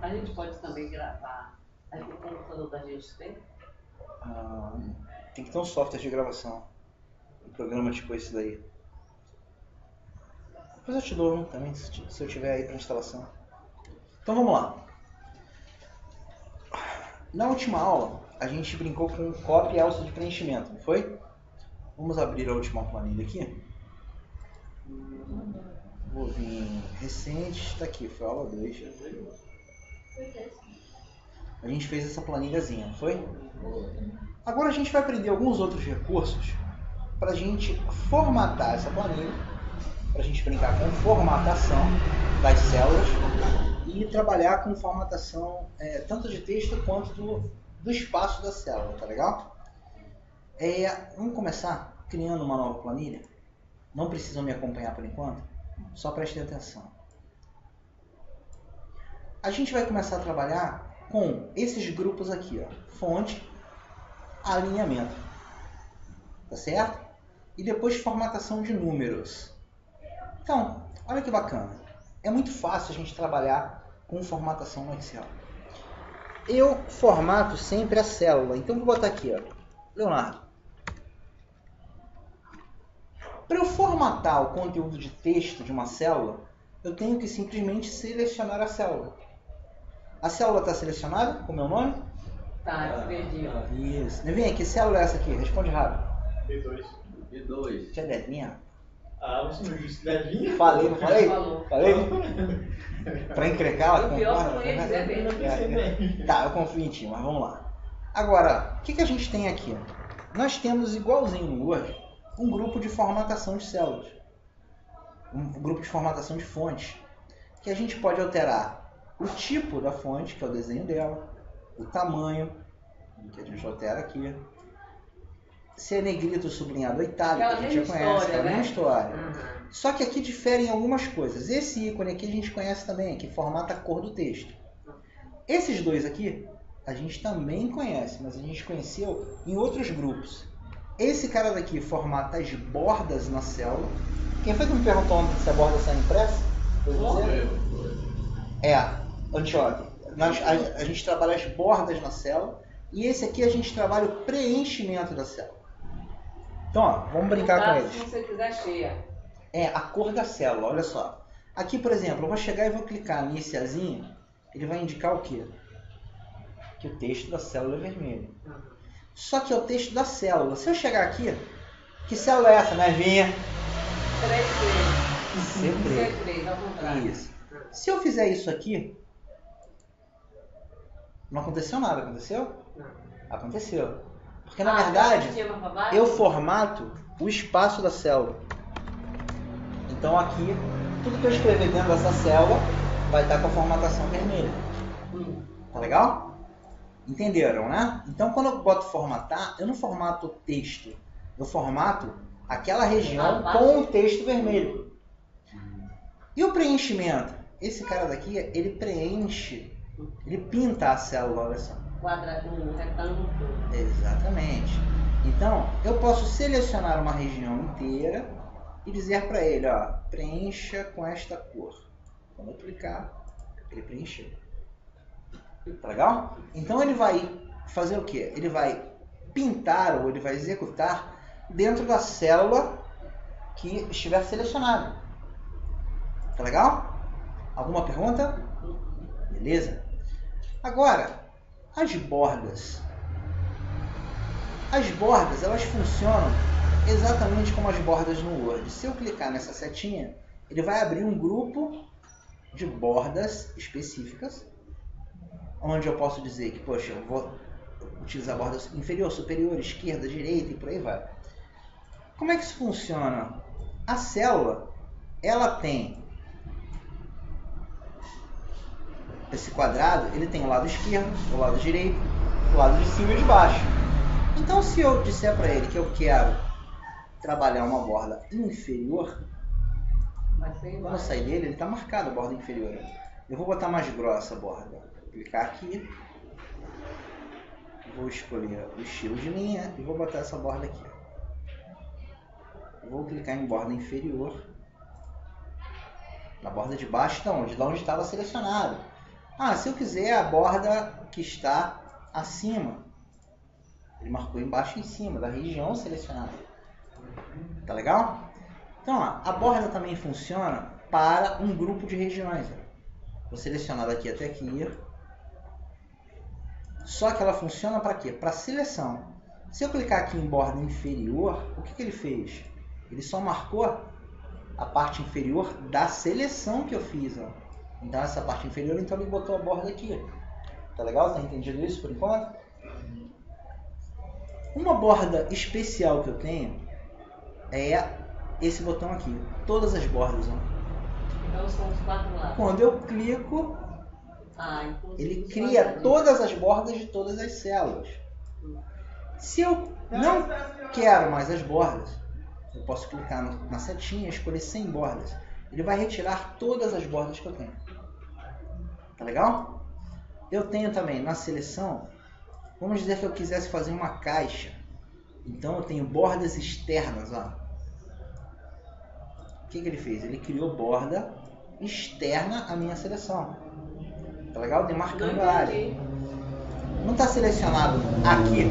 A gente pode também gravar aqui no computador da gente, tem? Tem que ter um software de gravação. Um programa tipo esse daí. Depois eu te dou um também, se eu tiver aí para instalação. Então vamos lá. Na última aula, a gente brincou com cópia e alça de preenchimento, não foi? Vamos abrir a última planilha aqui. Vou vir recente, está aqui, foi a aula 2. A gente fez essa planilhazinha, não foi? Agora a gente vai aprender alguns outros recursos para a gente formatar essa planilha, para a gente brincar com formatação das células e trabalhar com formatação tanto de texto quanto do espaço da célula, tá legal? Vamos começar criando uma nova planilha. Não precisam me acompanhar por enquanto, só prestem atenção. A gente vai começar a trabalhar com esses grupos aqui, ó, fonte, alinhamento, tá certo? E depois formatação de números. Então, olha que bacana. É muito fácil a gente trabalhar com formatação no Excel. Eu formato sempre a célula. Então, vou botar aqui, ó, Leonardo. Para eu formatar o conteúdo de texto de uma célula, eu tenho que simplesmente selecionar a célula. A célula está selecionada com o meu nome? Tá, perdi. Isso. Vem, que célula é essa aqui? Responde rápido. B2. Tinha Devinha? Você não disse Devinha? Falei, não falei? Falou. Falei? Pra encrecar ela? O pior não ia dizer bem. Tá, eu confio em ti, mas vamos lá. Agora, o que a gente tem aqui? Nós temos, igualzinho no Word, um grupo de formatação de células. Um grupo de formatação de fonte. Que a gente pode alterar o tipo da fonte, que é o desenho dela, o tamanho, que a gente altera aqui. Se é negrito, sublinhado ou itálico, a gente já conhece, é a mesma história. Uhum. Só que aqui diferem algumas coisas. Esse ícone aqui a gente conhece também, que formata a cor do texto. Esses dois aqui, a gente também conhece, mas a gente conheceu em outros grupos. Esse cara daqui formata as bordas na célula. Quem foi que me perguntou ontem se a borda sai impressa? Foi você? Anteontem. A gente trabalha as bordas na célula. E esse aqui a gente trabalha o preenchimento da célula. Então, ó, vamos brincar com eles. Se você quiser cheia. A cor da célula, olha só. Aqui, por exemplo, eu vou chegar e vou clicar nesse azinho. Ele vai indicar o quê? Que o texto da célula é vermelho. Só que é o texto da célula. Se eu chegar aqui, que célula é essa, né, Vinha? C3, ao contrário. Isso. Se eu fizer isso aqui, não aconteceu nada, aconteceu? Não. Aconteceu. Porque, na verdade, eu formato o espaço da célula. Então, aqui, tudo que eu escrever dentro dessa célula vai estar com a formatação vermelha. Tá legal? Entenderam, né? Então, quando eu boto formatar, eu não formato o texto. Eu formato aquela região com o texto vermelho. E o preenchimento? Esse cara daqui, ele preenche, ele pinta a célula, olha só. Um retângulo todo. Exatamente. Então, eu posso selecionar uma região inteira e dizer para ele, ó, preencha com esta cor. Quando eu clicar, ele preencheu. Tá legal? Então ele vai fazer o quê? Ele vai pintar ou ele vai executar dentro da célula que estiver selecionada. Tá legal? Alguma pergunta? Beleza? Agora, as bordas. As bordas, elas funcionam exatamente como as bordas no Word. Se eu clicar nessa setinha, ele vai abrir um grupo de bordas específicas, onde eu posso dizer que, poxa, eu vou utilizar borda inferior, superior, esquerda, direita e por aí vai. Como é que isso funciona? A célula, ela tem esse quadrado, ele tem o lado esquerdo, o lado direito, o lado de cima e de baixo. Então, se eu disser para ele que eu quero trabalhar uma borda inferior, quando eu sair dele, ele está marcado a borda inferior. Eu vou botar mais grossa a borda. Vou clicar aqui, vou escolher o estilo de linha e vou botar essa borda aqui. Vou clicar em borda inferior. Na borda de baixo, de onde estava selecionado. Se eu quiser a borda que está acima. Ele marcou embaixo e em cima da região selecionada. Tá legal? Então, a borda também funciona para um grupo de regiões. Vou selecionar daqui até aqui. Só que ela funciona para quê? Para seleção. Se eu clicar aqui em borda inferior, o que ele fez? Ele só marcou a parte inferior da seleção que eu fiz. Ó. Então, essa parte inferior, então ele botou a borda aqui. Tá legal? Tá entendido isso por enquanto? Uma borda especial que eu tenho é esse botão aqui. Todas as bordas. Ó. Então são os 4 lados. Quando eu clico, ele cria todas as bordas de todas as células. Se eu não quero mais as bordas, eu posso clicar na setinha e escolher sem bordas. Ele vai retirar todas as bordas que eu tenho. Tá legal? Eu tenho também na seleção, vamos dizer que eu quisesse fazer uma caixa. Então eu tenho bordas externas. Ó. O que ele fez? Ele criou borda externa à minha seleção. Tá legal? Demarcando a área. Não está selecionado aqui.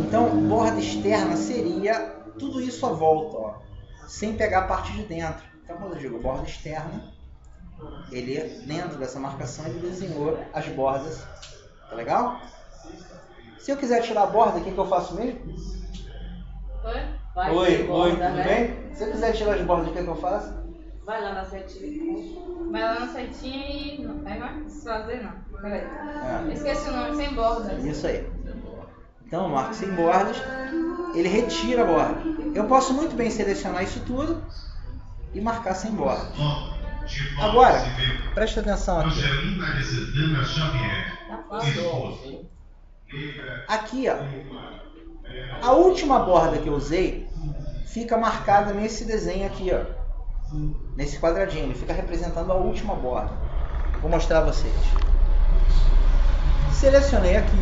Então, borda externa seria tudo isso à volta, ó, sem pegar a parte de dentro. Então, quando eu digo borda externa, ele, dentro dessa marcação, ele desenhou as bordas. Tá legal? Se eu quiser tirar a borda, o que eu faço mesmo? Oi, tudo bem? Se eu quiser tirar as bordas, o que eu faço? Vai lá na setinha. Vai lá na setinha e... Aí vai desfazer não. Peraí. Esqueci o nome, sem bordas. Isso aí. Então, eu marco sem bordas. Ele retira a borda. Eu posso muito bem selecionar isso tudo e marcar sem bordas. Agora, presta atenção aqui. Aqui, ó. A última borda que eu usei fica marcada nesse desenho aqui, ó. Nesse quadradinho, ele fica representando a última borda. Vou mostrar a vocês. Selecionei aqui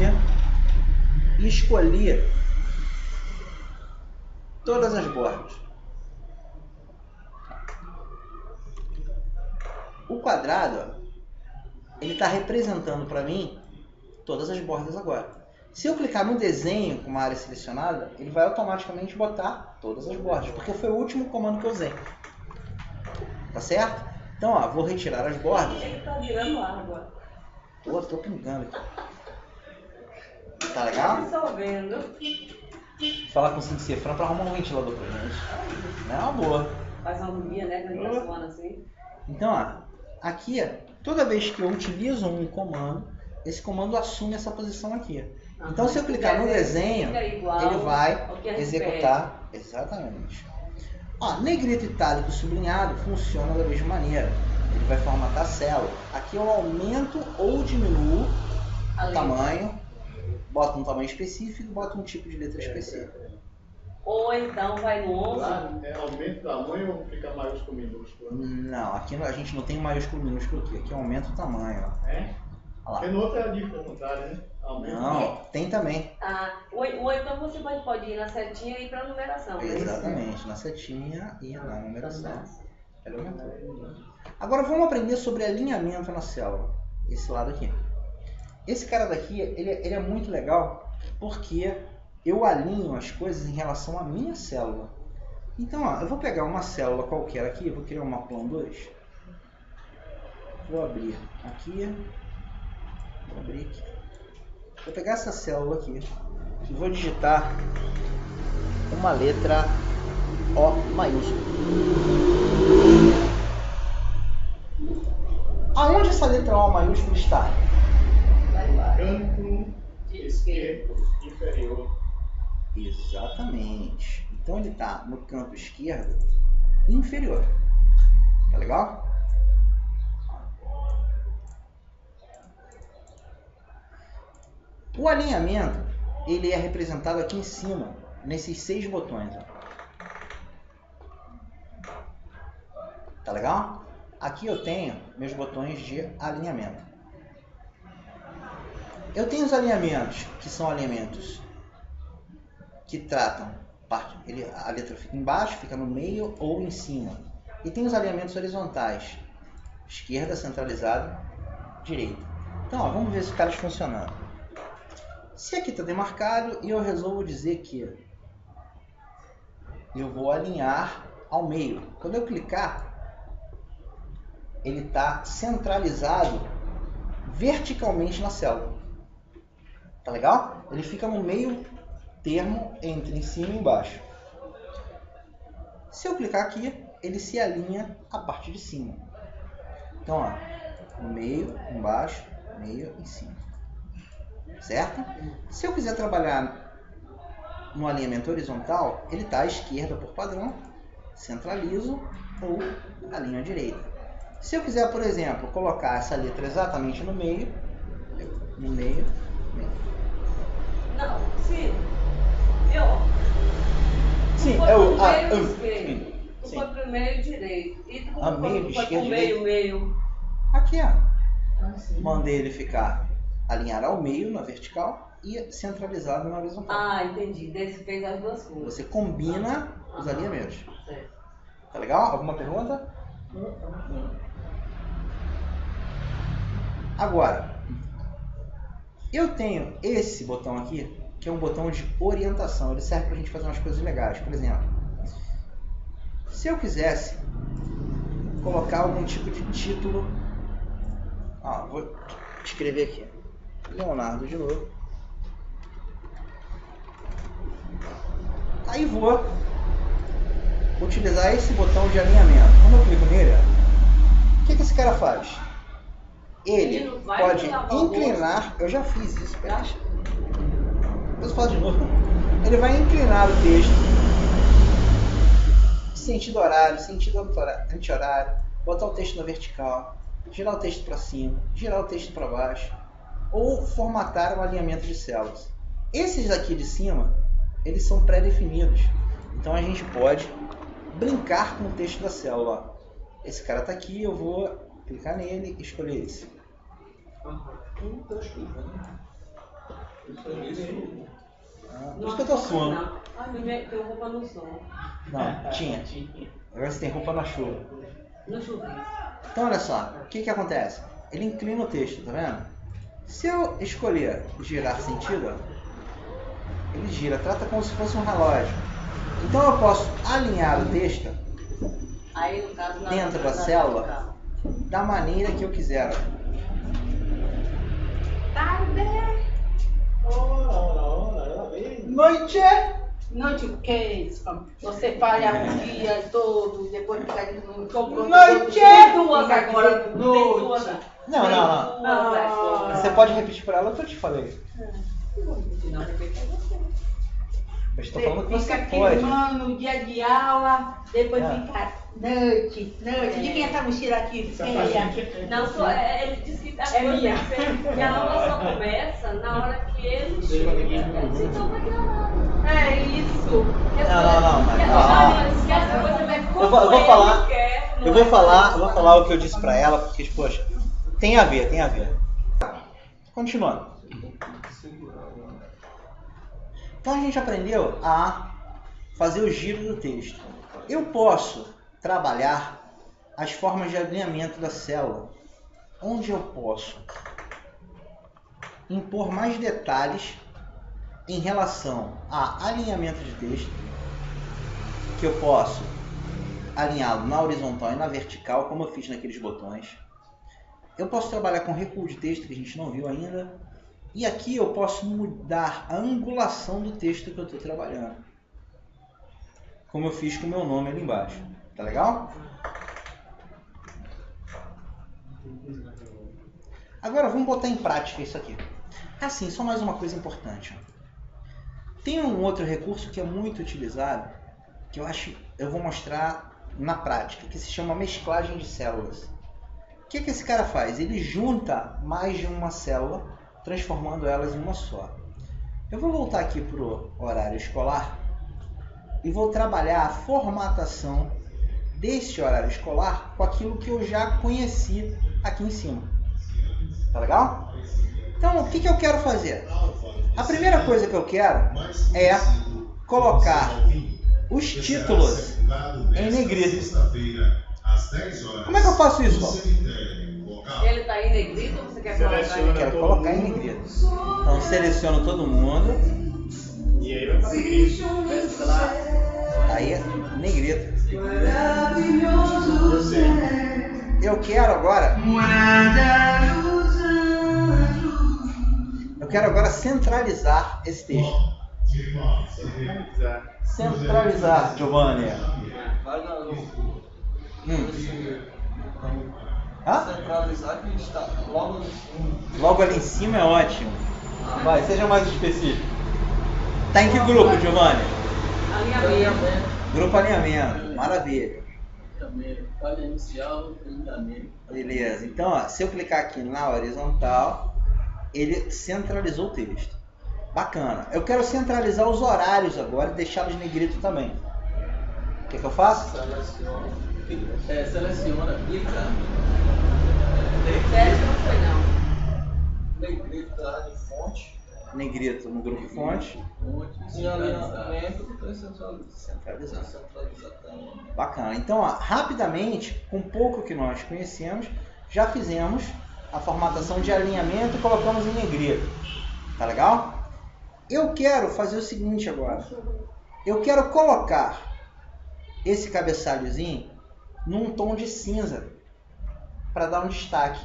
e escolhi todas as bordas. O quadrado, ele está representando para mim todas as bordas agora. Se eu clicar no desenho com uma área selecionada, ele vai automaticamente botar todas as bordas, porque foi o último comando que eu usei. Tá certo? Então, ó, vou retirar as bordas. Ele tá virando água. Tô pingando aqui. Tá legal? Dissolvendo. Falar com o Cinco Cifrão pra arrumar um ventilador pra gente. Não é uma boa. Faz uma harmonia, né? Quando tá suando assim. Então, ó, aqui, toda vez que eu utilizo um comando, esse comando assume essa posição aqui. Então, se eu clicar no desenho, ele vai executar. Exatamente. Ó, negrito, itálico, sublinhado funciona da mesma maneira. Ele vai formatar a célula. Aqui eu aumento ou diminuo o tamanho, boto um tamanho específico e boto um tipo de letra específica. Ou então vai no 11. Aumenta o tamanho ou fica maiúsculo minúsculo? Não, aqui a gente não tem maiúsculo minúsculo aqui. Aqui aumenta o tamanho. Ó. É? Olha lá. Porque no outro é o contrário, né? Aumenta. Não, tem também. Ou então você pode ir na setinha e ir para numeração. Exatamente, na setinha e na numeração. Agora vamos aprender sobre alinhamento na célula. Esse lado aqui. Esse cara daqui, ele é muito legal porque eu alinho as coisas em relação à minha célula. Então, ó, eu vou pegar uma célula qualquer aqui, eu vou criar uma Plan 2. Vou abrir aqui. Vou abrir aqui. Vou pegar essa célula aqui e vou digitar uma letra O maiúscula. Aonde essa letra O maiúscula está? Canto esquerdo inferior. Exatamente. Então ele está no canto esquerdo inferior. Tá legal? O alinhamento, ele é representado aqui em cima, nesses 6 botões. Ó. Tá legal? Aqui eu tenho meus botões de alinhamento. Eu tenho os alinhamentos, que são alinhamentos que tratam, a letra fica embaixo, fica no meio ou em cima. E tem os alinhamentos horizontais, esquerda centralizada, direita. Então, ó, vamos ver esses caras funcionando. Se aqui está demarcado e eu resolvo dizer que eu vou alinhar ao meio. Quando eu clicar, ele está centralizado verticalmente na célula. Tá legal? Ele fica no meio termo entre em cima e embaixo. Se eu clicar aqui, ele se alinha à parte de cima. Então, ó, no meio, embaixo, meio, em cima. Certo? Se eu quiser trabalhar no alinhamento horizontal, ele está à esquerda por padrão, centralizo ou alinho à direita. Se eu quiser, por exemplo, colocar essa letra exatamente no meio, meio. Não, sim. Sim, tu é foi o pro meio esquerdo. Tu sim. foi pro meio direito. E tu A meio, foi esquerda, pro meio. Aqui, ó. Mandei ele ficar alinhar ao meio na vertical e centralizado na horizontal. Ah, entendi. Daí você fez as duas coisas. Você combina os alinhamentos. Certo. Tá legal? Alguma pergunta? Agora, eu tenho esse botão aqui, que é um botão de orientação. Ele serve pra gente fazer umas coisas legais. Por exemplo, se eu quisesse colocar algum tipo de título, vou escrever aqui, Leonardo de novo. Aí vou utilizar esse botão de alinhamento. Quando eu clico nele, o que esse cara faz? Ele pode inclinar, eu já fiz isso, pera. Depois eu falo de novo. Ele vai inclinar o texto, sentido horário, sentido anti-horário, botar o texto na vertical, girar o texto para cima, girar o texto para baixo, ou formatar um alinhamento de células. Esses aqui de cima, eles são pré-definidos. Então a gente pode brincar com o texto da célula. Esse cara está aqui, eu vou clicar nele e escolher esse. Por isso que eu tô suando. Tem roupa no sol. Não, tinha. Agora você tem roupa na chuva. No chuveiro. Então olha só, o que acontece? Ele inclina o texto, tá vendo? Se eu escolher girar sentido, ó, ele gira, trata como se fosse um relógio. Então eu posso alinhar o texto Aí, no caso, dentro da célula da maneira que eu quiser. Tarde. Noite! Noite o que? Você falha o dia todo, depois fica de novo. Noite! Tem duas agora. Tem duas. Noite. Não. Você pode repetir para ela o que eu te falei. Não, repete pra você. Eu estou falando que Fica você pode. queimando o dia de aula, depois Ah. fica noite. De quem é essa mochila aqui? Feia. Não, ele disse que É minha. Que a aula só começa na hora que ele chega. Eu disse, então vai gravar. É isso. Não, mas Eu Eu vou falar o que eu disse pra ela, porque, poxa, tem a ver. Continuando. Então a gente aprendeu a fazer o giro do texto. Eu posso trabalhar as formas de alinhamento da célula, onde eu posso impor mais detalhes em relação a alinhamento de texto, que eu posso alinhá-lo na horizontal e na vertical, como eu fiz naqueles botões. Eu posso trabalhar com recuo de texto, que a gente não viu ainda. E aqui eu posso mudar a angulação do texto que eu estou trabalhando, como eu fiz com o meu nome ali embaixo. Tá legal? Agora vamos botar em prática isso aqui. Assim, só mais uma coisa importante. Tem um outro recurso que é muito utilizado, que eu vou mostrar na prática, que se chama mesclagem de células. O que esse cara faz? Ele junta mais de uma célula, transformando elas em uma só. Eu vou voltar aqui para o horário escolar e vou trabalhar a formatação desse horário escolar com aquilo que eu já conheci aqui em cima. Tá legal? Então, o que eu quero fazer? A primeira coisa que eu quero é colocar os títulos em negrito. Como é que eu faço isso, Paulo? Ele tá indo em negrito ou você quer colocar em Seleciona. Eu quero colocar em negrito. Então seleciono todo mundo. E aí vai para negrito. Aí negrito. Eu sei. Eu quero agora. Eu quero agora centralizar esse texto. Centralizar, Giovanni. Vai na Hã? centralizar que a gente está logo no fundo. Logo ali em cima é ótimo. Vai, seja mais específico. Tá em que grupo, Giovanni? alinhamento. Grupo alinhamento. Maravilha. Também, falha inicial, alinhamento. Beleza. Então, ó, se eu clicar aqui na horizontal, ele centralizou o texto. Bacana. Eu quero centralizar os horários agora e deixá-los negrito também. O que eu faço? Seleciona, clica, Sério que não foi não. negrita de fonte, Negrito no grupo fonte. e alinhamento para Centralizar. centralizar também. Bacana. Então, ó, rapidamente, com pouco que nós conhecemos, já fizemos a formatação de alinhamento e colocamos em negrito. Tá legal? Eu quero fazer o seguinte agora. Eu quero colocar esse cabeçalhozinho num tom de cinza para dar um destaque.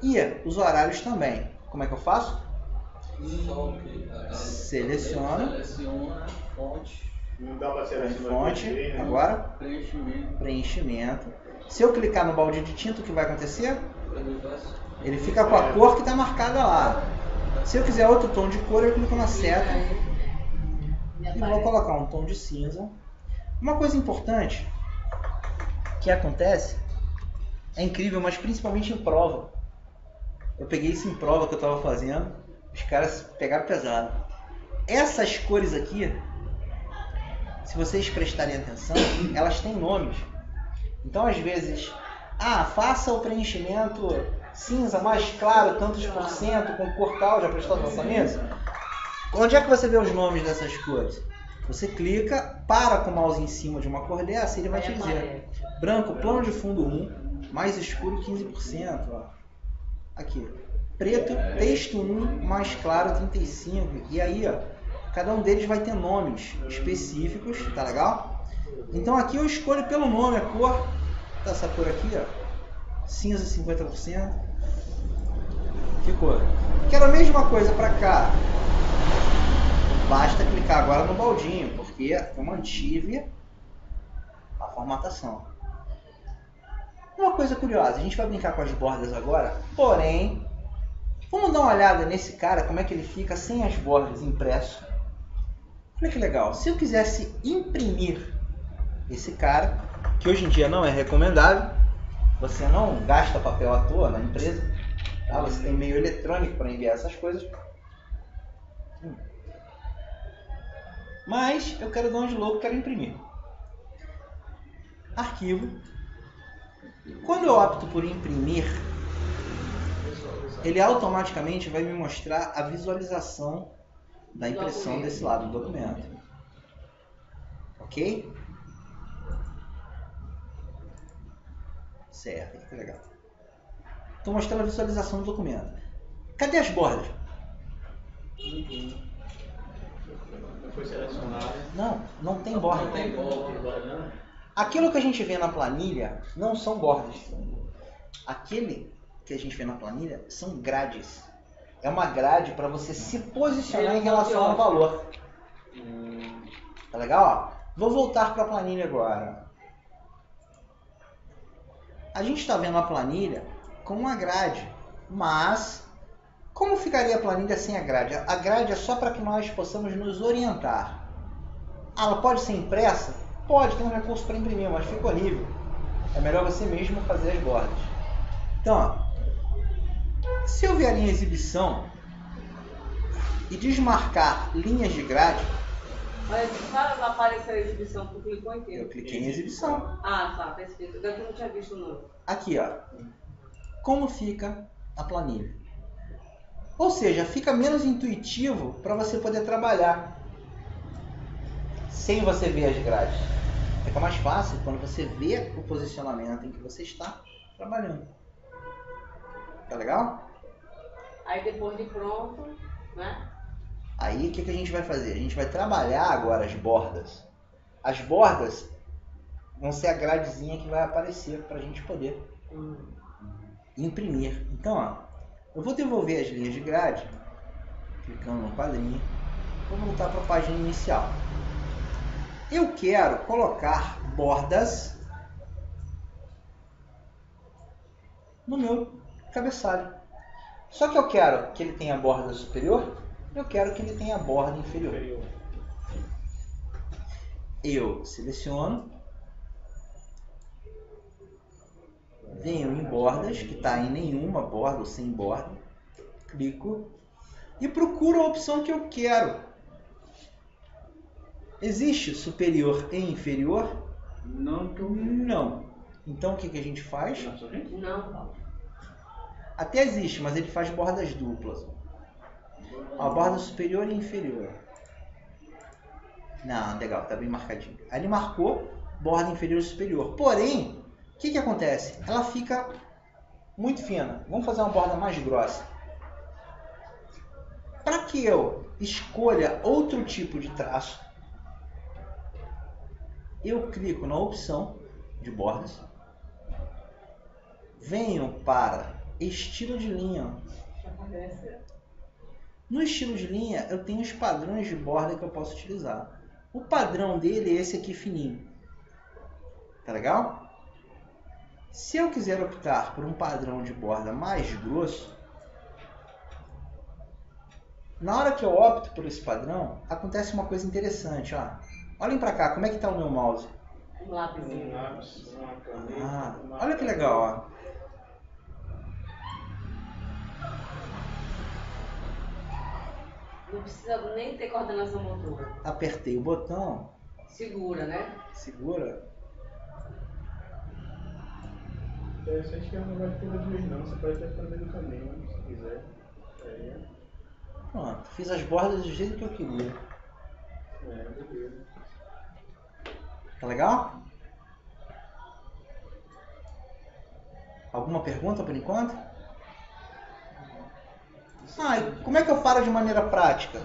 E os horários também. Como é que eu faço? Seleciona. Seleciona, fonte, Não dá para selecionar Fonte. né? Agora, preenchimento, preenchimento. Se eu clicar no balde de tinta, o que vai acontecer? ele vai Ele fica com a cor que está marcada lá. Se eu quiser outro tom de cor, eu clico na seta e vou colocar um tom de cinza. Uma coisa importante que acontece, é incrível, mas principalmente em prova. Eu peguei isso em prova que eu estava fazendo, os caras pegaram pesado. Essas cores aqui, se vocês prestarem atenção, elas têm nomes. Então, às vezes, faça o preenchimento cinza mais claro, tantos por cento, com cor tal, já prestou atenção nisso? Onde é que você vê os nomes dessas cores? Você clica, para com o mouse em cima de uma cor dessa e ele vai te dizer. Branco, plano de fundo 1, mais escuro 15%. Ó. Aqui. Preto, texto 1, mais claro 35%. E aí, ó, cada um deles vai ter nomes específicos, tá legal? Então aqui eu escolho pelo nome a cor. Tá essa cor aqui, ó. Cinza 50%. Ficou. Quero a mesma coisa para cá. Basta clicar agora no baldinho, porque eu mantive a formatação. Uma coisa curiosa, a gente vai brincar com as bordas agora, porém, vamos dar uma olhada nesse cara, como é que ele fica sem as bordas impresso. Olha que legal, se eu quisesse imprimir esse cara, que hoje em dia não é recomendável, você não gasta papel à toa na empresa, tá? Você tem meio eletrônico para enviar essas coisas. Mas eu quero dar um louco, quero imprimir. Arquivo. Quando eu opto por imprimir, ele automaticamente vai me mostrar a visualização da impressão desse lado do documento. Ok? Certo, que legal. Estou mostrando a visualização do documento. Cadê as bordas? Não foi selecionado. Não tem borda. Não tem borda. Aquilo que a gente vê na planilha não são bordas. Aquele que a gente vê na planilha são grades. É uma grade para você se posicionar em relação ao valor. Tá legal? Ó, vou voltar para a planilha agora. A gente está vendo a planilha com uma grade, mas como ficaria a planilha sem a grade? A grade é só para que nós possamos nos orientar. Ela pode ser impressa? Pode, tem um recurso para imprimir, mas fica horrível. É melhor você mesmo fazer as bordas. Então, ó, se eu vier em exibição e desmarcar linhas de grade, Mas para aparecer a exibição, tu clicou inteiro. eu cliquei em exibição. Ah, tá escrito. Eu não tinha visto o nome. Aqui, ó. Como fica a planilha? Ou seja, fica menos intuitivo para você poder trabalhar sem você ver as grades. Fica mais fácil quando você vê o posicionamento em que você está trabalhando. Tá legal? Aí depois de pronto, né? Aí o que a gente vai fazer? A gente vai trabalhar agora as bordas. As bordas vão ser a gradezinha que vai aparecer para a gente poder imprimir. Então, ó, eu vou devolver as linhas de grade, clicando no quadrinho, vou voltar para a página inicial. Eu quero colocar bordas no meu cabeçalho. Só que eu quero que ele tenha borda superior, eu quero que ele tenha borda inferior. Eu seleciono, venho em bordas, que está em nenhuma borda ou sem borda, clico e procuro a opção que eu quero. Existe superior e inferior? Não. Então o que a gente faz? Não. Até existe, mas ele faz bordas duplas. A borda superior e inferior. Não, legal, tá bem marcadinho. Aí ele marcou borda inferior e superior. Porém, o que acontece? Ela fica muito fina. Vamos fazer uma borda mais grossa. Para que eu escolha outro tipo de traço, eu clico na opção de bordas, venho para estilo de linha. No estilo de linha eu tenho os padrões de borda que eu posso utilizar. O padrão dele é esse aqui fininho. Tá legal? Se eu quiser optar por um padrão de borda mais grosso, na hora que eu opto por esse padrão, acontece uma coisa interessante, ó. Olhem para cá, como é que está o meu mouse? Um lápis. Uma caneta. Olha que legal, ó. Não precisa nem ter coordenação motora. Apertei o botão, Segura, né? segura. Interessante que não vai ter de vez não, você pode até ficar no meio do caminho, se quiser. Aí, Pronto, fiz as bordas do jeito que eu queria. beleza. Tá legal? Alguma pergunta por enquanto? E como é que eu paro de maneira prática?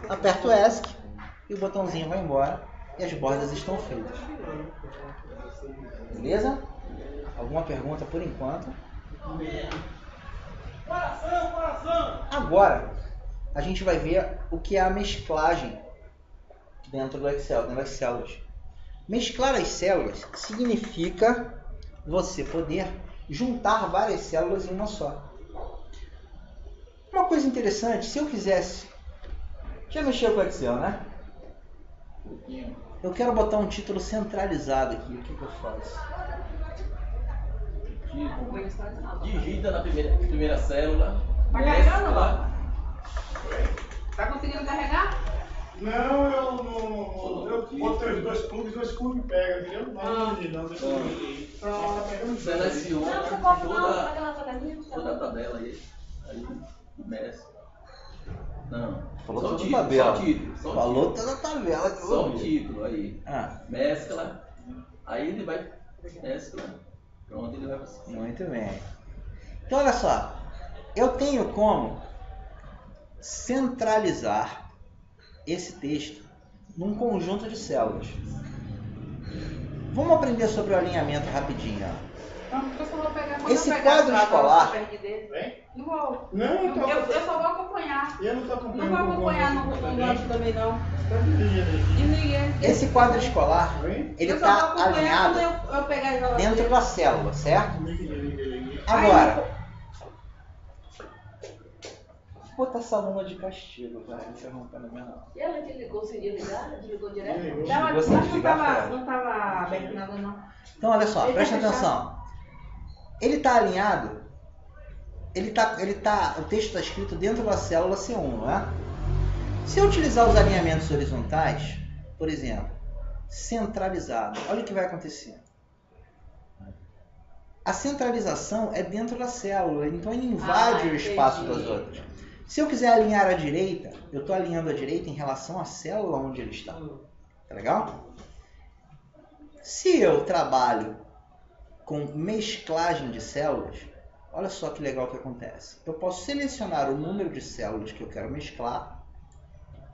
Aperto o ESC e o botãozinho vai embora e as bordas estão feitas. Beleza? Alguma pergunta por enquanto? Agora a gente vai ver o que é a mesclagem dentro do Excel, dentro das células. Mesclar as células significa você poder juntar várias células em uma só. Uma coisa interessante, se eu quisesse... Já mexeu com o Excel, né? Eu quero botar um título centralizado aqui. O que eu faço? Digita na primeira célula. Tá carregando, ó? Tá conseguindo carregar? Não, eu não. Eu botei os dois plugs pega, entendeu? Não, deixa eu ver aqui. Pronto. Seleciona Não, você pode não, toda pega na tabela. a tabela aí. Aí começa. Não. Falou Só o toda a título, tabela. só o título. Só o Falou título. toda a tabela que eu Só o ouvi. título aí. Mescla. Aí ele vai. Mescla. Pronto, ele vai passar. Muito bem. Então, olha só. Eu tenho como centralizar esse texto num conjunto de células. Vamos aprender sobre o alinhamento rapidinho. Ó. Eu só vou pegar quando Esse eu pegar quadro a escolar- perto dele. Vem? Não vou. Não, Eu só vou acompanhar. Eu não tô Não acompanhando. vou acompanhar no gancho também, não. Tá dirigindo Desliguei. Esse quadro escolar, Vem? ele Eu só vou está acompanhar alinhado quando eu pegar a geladeira. dentro da célula, certo? Ligue. Agora, vou botar essa aluna de castigo, vai interrompendo a minha aula. E ela desligou sem desligar? Desligou direto? Desligou. Não, Desligou sem mas desligar, não tava aberto nada, não. Então, olha só, Ele tá presta fechado. atenção. Ele está alinhado, o texto está escrito dentro da célula C1, não é? Se eu utilizar os alinhamentos horizontais, por exemplo, centralizado, olha o que vai acontecer. A centralização é dentro da célula, então ele invade o espaço entendi. das outras. Se eu quiser alinhar à direita, eu estou alinhando à direita em relação à célula onde ele está. Tá legal? Se eu trabalho com mesclagem de células, olha só que legal que acontece. Eu posso selecionar o número de células que eu quero mesclar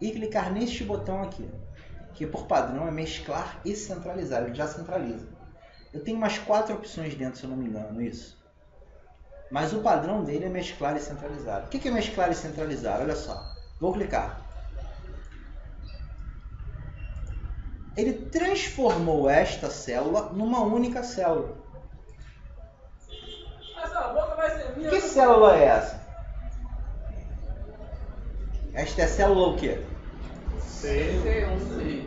e clicar neste botão aqui, que por padrão é mesclar e centralizar, ele já centraliza. Eu tenho umas 4 opções dentro, se eu não me engano, isso. Mas o padrão dele é mesclar e centralizar. O que é mesclar e centralizar? Olha só, vou clicar. Ele transformou esta célula numa única célula. Que célula é essa? Esta é célula o quê?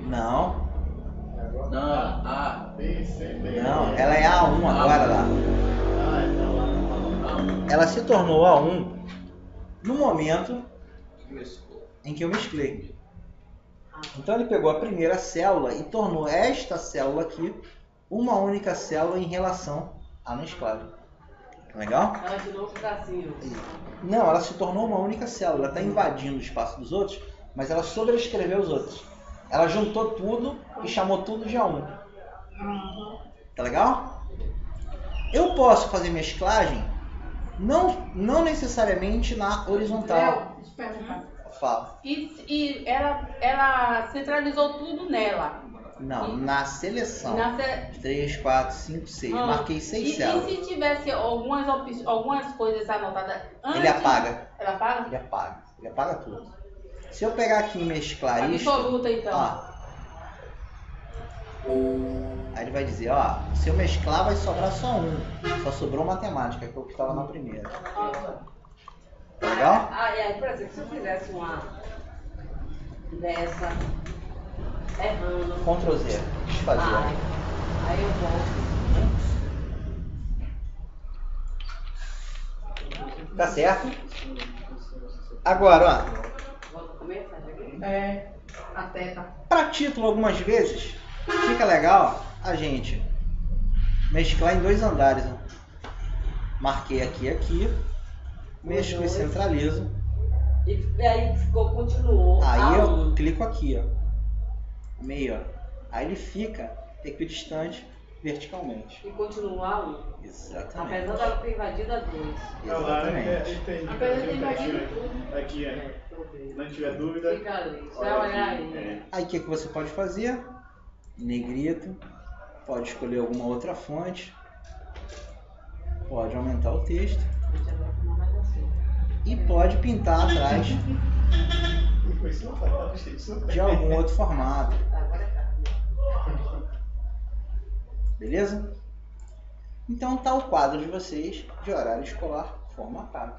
Não. Não, ela é A1 agora lá. Ela se tornou A1 no momento em que eu mesclei. Então ele pegou a primeira célula e tornou esta célula aqui uma única célula em relação à mesclagem. Legal? Ela tirou um pedacinho. Não, ela se tornou uma única célula. Ela está invadindo o espaço dos outros, mas ela sobrescreveu os outros. Ela juntou tudo e chamou tudo de A1. Tá legal? Eu posso fazer mesclagem não necessariamente na horizontal. Fala. E ela centralizou tudo nela. Não, na seleção. 3, 4, 5, 6. Marquei 6 células. E se tivesse algumas coisas anotadas antes... Ele apaga. Ela apaga? Ele apaga. Ele apaga tudo. Se eu pegar aqui e mesclar isso... Absoluta, então. Aí ele vai dizer, ó, se eu mesclar vai sobrar só um. Só sobrou matemática, que é o que estava na primeira. Tá legal? E aí, por exemplo, se eu fizesse uma dessa, errando. Ctrl Z, desfazer. Aí eu volto. Tá certo? Agora, ó. Volto a começar aqui. A teta. Para título, algumas vezes, fica legal a gente mesclar em 2 andares. Ó. Marquei aqui, mexo e centralizo. E aí continuou. Aí eu clico aqui, ó. Meio, ó. Aí ele fica equidistante verticalmente. E continua a 1. Exatamente. Apesar dela ter invadido a 2. Exatamente. Apesar de ter invadido tudo. Aqui, se não tiver dúvida. Fica ali. Você vai olhar aí. Aí o que você pode fazer? Negrito. Pode escolher alguma outra fonte. Pode aumentar o texto. E pode pintar atrás de algum outro formato. Beleza? Então tá o quadro de vocês de horário escolar formatado.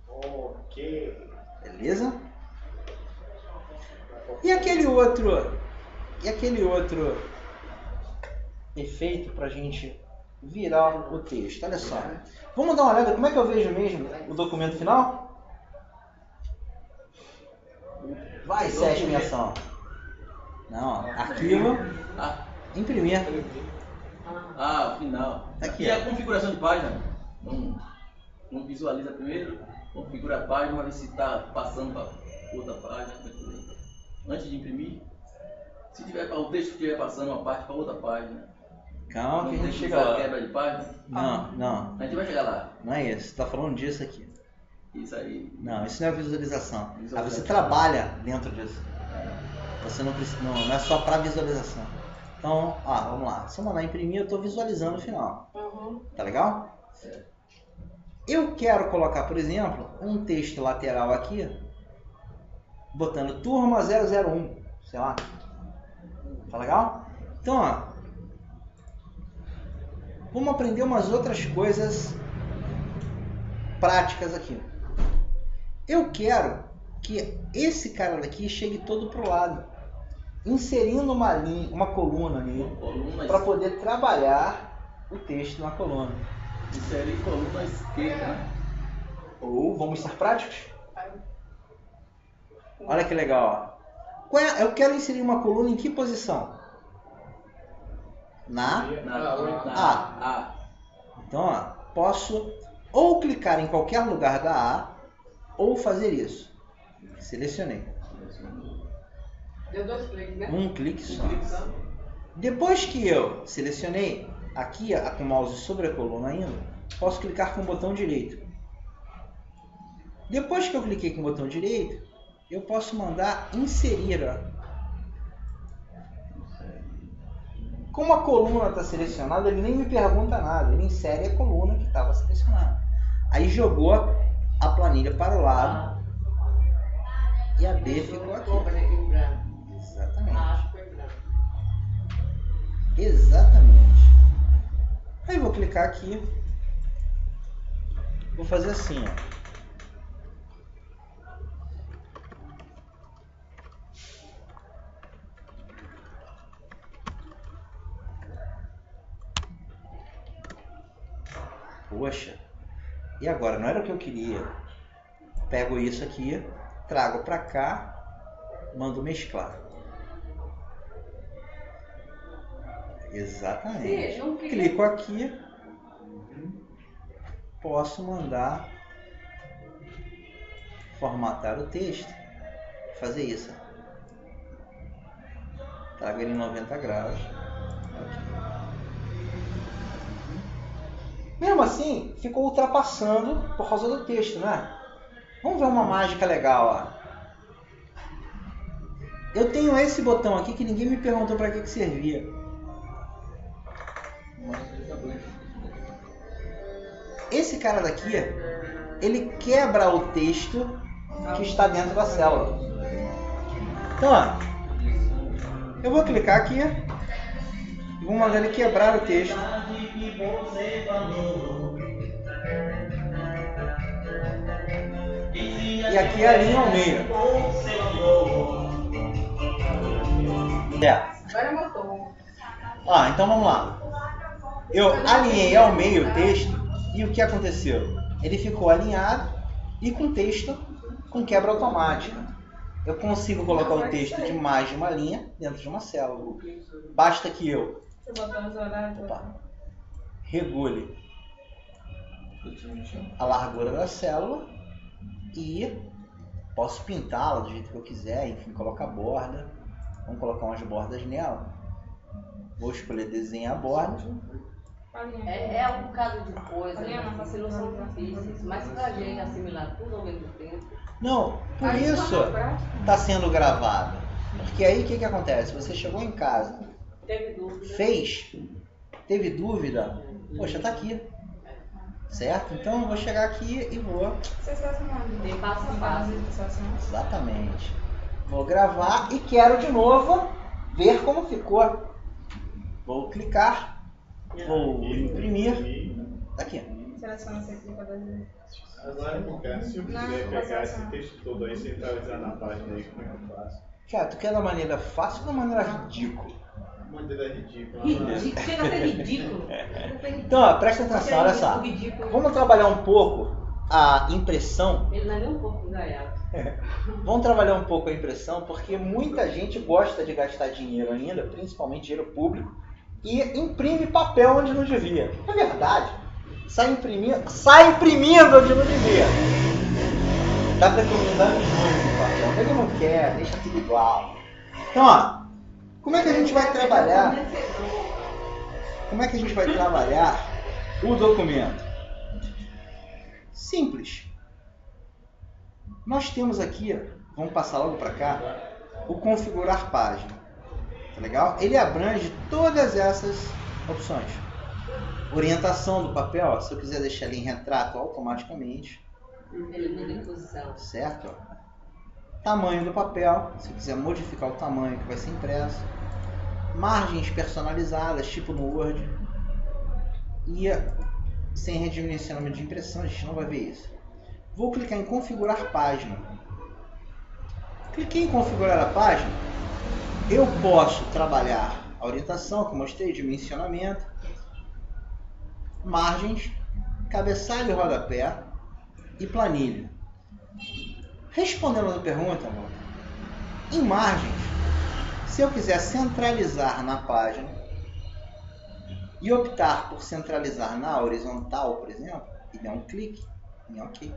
Ok. Beleza? E aquele outro efeito pra gente virar o texto. Olha só. Vamos dar uma olhada como é que eu vejo mesmo o documento final? Vai, Sérgio, minha ação. Não, arquivo, imprimir. O final. Aqui, E ó. a configuração de página? Vamos visualiza primeiro, configura a página, vai ver se está passando para outra página. Antes de imprimir, se tiver o texto estiver passando uma parte para outra página. Calma que a gente chega lá. lá. Quebra de página? Não. A gente vai chegar lá. Não é isso. Você tá falando disso aqui. Isso aí. Não, isso não é visualização. Aí você trabalha dentro disso. Você não precisa, não é só para visualização. Então, vamos lá. Se eu mandar imprimir, eu estou visualizando o final. Tá legal? Eu quero colocar, por exemplo, um texto lateral aqui, botando turma 001, sei lá. Tá legal? Então, ó, vamos aprender umas outras coisas práticas aqui. Eu quero que esse cara daqui chegue todo pro lado, inserindo uma coluna ali, para poder trabalhar o texto na coluna. Inserir coluna esquerda. Ou vamos ser práticos? Olha que legal, ó. Eu quero inserir uma coluna em que posição? Na A. Então, ó, posso ou clicar em qualquer lugar da A, ou fazer isso. Selecionei. Deu 2 cliques, né? Um clique só. Depois que eu selecionei, aqui com o mouse sobre a coluna ainda, posso clicar com o botão direito. Depois que eu cliquei com o botão direito, eu posso mandar inserir. Ó. Como a coluna está selecionada, ele nem me pergunta nada. Ele insere a coluna que estava selecionada. Aí jogou a planilha para o lado e a B ficou aqui. Exatamente. Exatamente. Aí vou clicar aqui. Vou fazer assim, ó. Poxa, e agora? Não era o que eu queria. Pego isso aqui, trago para cá, mando mesclar. Exatamente. Sim, Clico aqui, posso mandar formatar o texto, fazer isso. Trago ele em 90 graus. Mesmo assim, ficou ultrapassando por causa do texto, né? Vamos ver uma mágica legal, ó. Eu tenho esse botão aqui que ninguém me perguntou para que servia. Esse cara daqui, ele quebra o texto que está dentro da célula. Então, ó, eu vou clicar aqui e vou mandar ele quebrar o texto. E aqui é a linha ao meio. Agora montou. Ó, então vamos lá. Eu alinhei ao meio o texto e o que aconteceu? Ele ficou alinhado e com texto com quebra automática. Eu consigo colocar o texto de mais de uma linha dentro de uma célula. Basta que eu regule a largura da célula e posso pintá-la do jeito que eu quiser, enfim, colocar borda. Vamos colocar umas bordas nela. Vou escolher desenhar a borda. É um bocado de coisa, que não são difíceis, mas pra gente assimilar tudo ao mesmo tempo. Não, por isso está sendo gravado. Porque aí o que acontece? Você chegou em casa, Teve dúvida. fez, teve dúvida, poxa, tá aqui. Certo? Então eu vou chegar aqui e vou. Tem passo a passo. Exatamente. Vou gravar e quero de novo ver como ficou. Vou clicar, vou imprimir. Tá aqui. Seleciona você clica das vezes. Agora eu quero, se eu quiser pegar esse texto todo aí e centralizar na página aí, como é que eu faço? Cara, tu quer da maneira fácil ou da maneira ridícula? Maneira ridícula. Ridículo, chega a ser ridículo. Então, ó, presta atenção, olha só. Vamos trabalhar um pouco a impressão. Ele não é nem um pouco engaiado. Vamos trabalhar um pouco a impressão, porque muita gente gosta de gastar dinheiro ainda, principalmente dinheiro público, e imprime papel onde não devia. É verdade. Sai imprimindo onde não devia. Dá para economizar milhões de papel. Ele não quer, deixa tudo igual. Então, ó, como é que a gente vai trabalhar? Como é que a gente vai trabalhar o documento? Simples. Nós temos aqui, vamos passar logo para cá, o configurar página. Tá legal? Ele abrange todas essas opções. Orientação do papel, ó, se eu quiser deixar ele em retrato automaticamente. Ele muda em posição. Certo? Tamanho do papel, se eu quiser modificar o tamanho que vai ser impresso. Margens personalizadas, tipo no Word. E sem redimensionamento de impressão, a gente não vai ver isso. Vou clicar em configurar página. Cliquei em configurar a página. Eu posso trabalhar a orientação, que eu mostrei, dimensionamento, margens, cabeçalho e rodapé e planilha. Respondendo a pergunta, amor, em margens, se eu quiser centralizar na página e optar por centralizar na horizontal, por exemplo, e dar um clique em OK,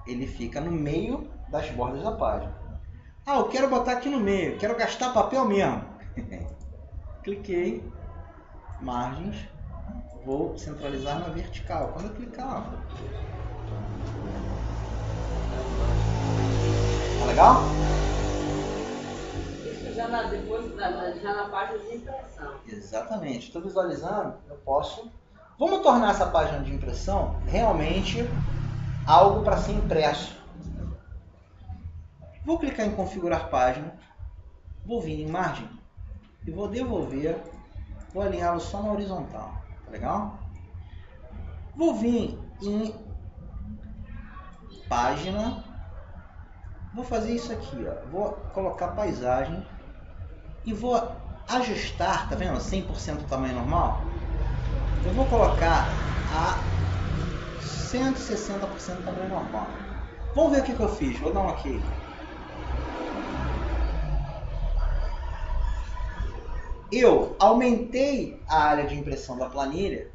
ele fica no meio das bordas da página. Ah, eu quero botar aqui no meio, quero gastar papel mesmo. Cliquei, margens, vou centralizar na vertical. Quando eu clicar, ó. Tá legal? Isso já depois, já na página de impressão. Exatamente. Estou visualizando, eu posso... Vamos tornar essa página de impressão realmente algo para ser impresso. Vou clicar em configurar página, vou vir em margem e vou devolver, vou alinhá-lo só na horizontal, tá legal? Vou vir em página, vou fazer isso aqui, ó. Vou colocar paisagem e vou ajustar, tá vendo? 100% tamanho normal. Eu vou colocar a 160% tamanho normal. Vamos ver o que eu fiz, vou dar um OK. Eu aumentei a área de impressão da planilha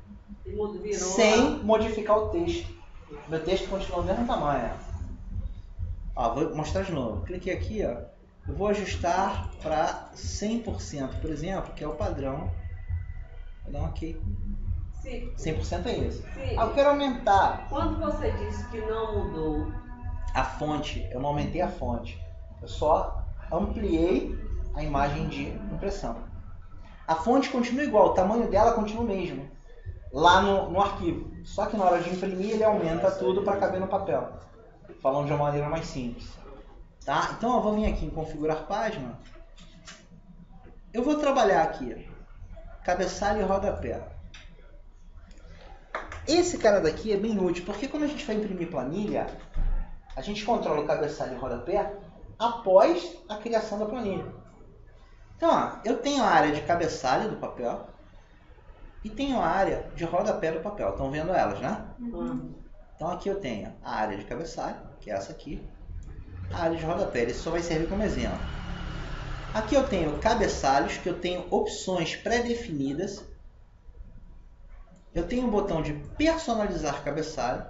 sem modificar o texto. Meu texto continua do mesmo tamanho. Ó, vou mostrar de novo. Cliquei aqui, ó. Eu vou ajustar para 100%, por exemplo, que é o padrão. Vou dar um OK. Sim. 100% é esse. Sim. Eu quero aumentar. Quando você disse que não mudou a fonte, eu não aumentei a fonte. Eu só ampliei a imagem de impressão. A fonte continua igual, o tamanho dela continua o mesmo. Lá no arquivo. Só que na hora de imprimir ele aumenta tudo para caber no papel. Falando de uma maneira mais simples. Tá? Então eu vou vir aqui em configurar página. Eu vou trabalhar aqui. Cabeçalho e rodapé. Esse cara daqui é bem útil, porque quando a gente vai imprimir planilha, a gente controla o cabeçalho e o rodapé após a criação da planilha. Então, ó, eu tenho a área de cabeçalho do papel e tenho a área de rodapé do papel. Estão vendo elas, né? Uhum. Então aqui eu tenho a área de cabeçalho, que é essa aqui, a área de rodapé. Isso só vai servir como exemplo. Aqui eu tenho cabeçalhos, que eu tenho opções pré-definidas. Eu tenho um botão de personalizar cabeçalho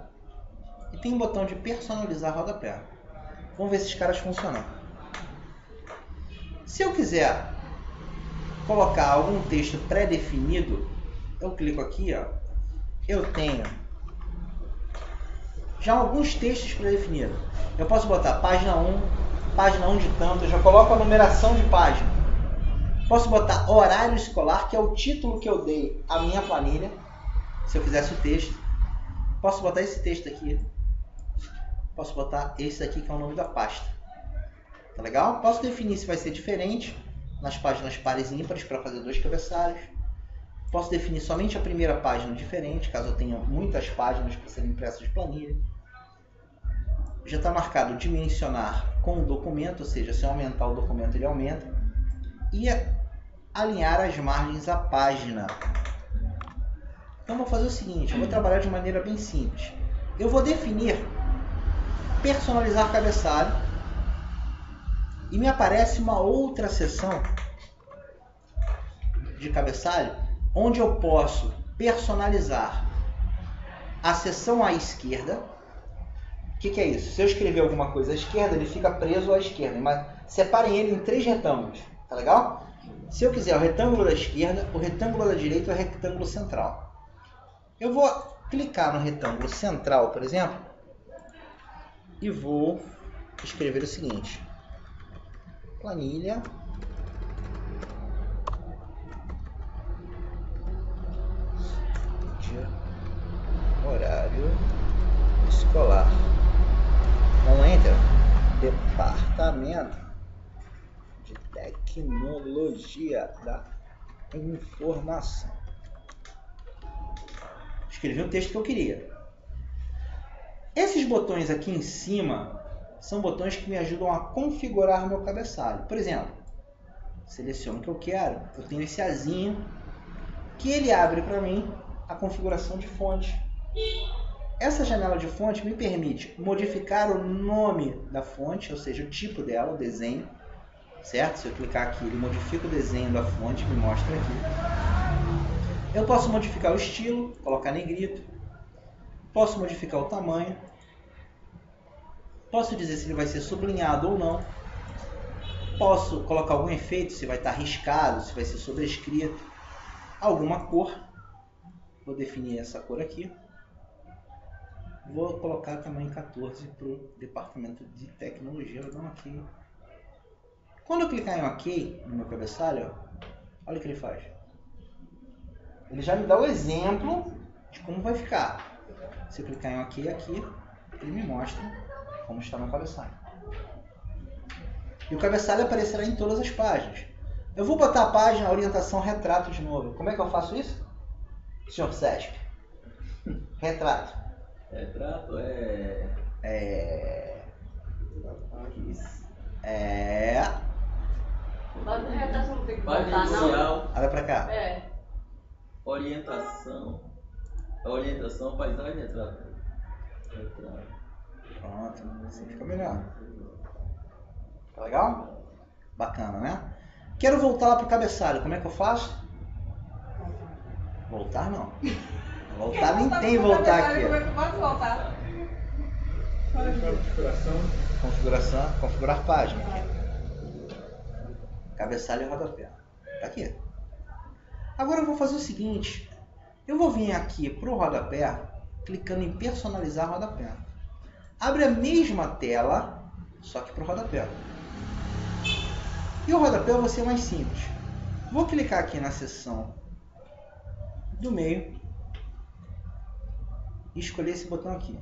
e tenho um botão de personalizar rodapé. Vamos ver se esses caras funcionam. Se eu quiser colocar algum texto pré-definido, eu clico aqui, ó. Eu tenho já alguns textos pré-definidos. Eu posso botar página 1 de tanto, eu já coloco a numeração de página. Posso botar horário escolar, que é o título que eu dei à minha planilha. Se eu fizesse o texto, posso botar esse texto aqui. Posso botar esse aqui, que é o nome da pasta. Tá legal? Posso definir se vai ser diferente nas páginas pares e ímpares para fazer 2 cabeçalhos. Posso definir somente a primeira página diferente, caso eu tenha muitas páginas para serem impressas de planilha. Já está marcado dimensionar com o documento, ou seja, se eu aumentar o documento ele aumenta. E alinhar as margens à página. Então vou fazer o seguinte, eu vou trabalhar de maneira bem simples. Eu vou definir personalizar cabeçalho e me aparece uma outra seção de cabeçalho onde eu posso personalizar a seção à esquerda. O que é isso? Se eu escrever alguma coisa à esquerda, ele fica preso à esquerda. Mas separem ele em 3 retângulos, tá legal? Se eu quiser o retângulo da esquerda, o retângulo da direita e o retângulo central. Eu vou clicar no retângulo central, por exemplo, e vou escrever o seguinte: planilha de horário escolar. Um enter. Departamento de Tecnologia da Informação. Escrevi o texto que eu queria. Esses botões aqui em cima são botões que me ajudam a configurar meu cabeçalho. Por exemplo, seleciono o que eu quero. Eu tenho esse azinho que ele abre para mim a configuração de fonte. Essa janela de fonte me permite modificar o nome da fonte, ou seja, o tipo dela, o desenho, certo? Se eu clicar aqui, ele modifica o desenho da fonte, me mostra aqui. Eu posso modificar o estilo, colocar negrito. Posso modificar o tamanho. Posso dizer se ele vai ser sublinhado ou não. Posso colocar algum efeito, se vai estar riscado, se vai ser sobrescrito. Alguma cor. Vou definir essa cor aqui. Vou colocar tamanho 14 para o departamento de tecnologia. Vou dar um OK. Quando eu clicar em OK no meu cabeçalho, olha o que ele faz. Ele já me dá o exemplo de como vai ficar. Se eu clicar em OK aqui, ele me mostra como está meu cabeçalho. E o cabeçalho aparecerá em todas as páginas. Eu vou botar a página orientação retrato de novo. Como é que eu faço isso? Senhor Sesp. Retrato. Retrato Mas a redação não tem que página botar, não. inicial, Olha pra cá. orientação, paisagem, retrato. Pronto, assim fica melhor. Tá legal? Bacana, né? Quero voltar lá pro cabeçalho. Como é que eu faço? Voltar não. Voltar nem tem voltar aqui. Pode voltar. Configuração. Configurar página. Cabeçalho e rodapé. Tá aqui. Agora eu vou fazer o seguinte. Eu vou vir aqui pro rodapé, clicando em personalizar rodapé. Abre a mesma tela, só que pro rodapé. E o rodapé vai ser mais simples. Vou clicar aqui na seção do meio e escolher esse botão aqui.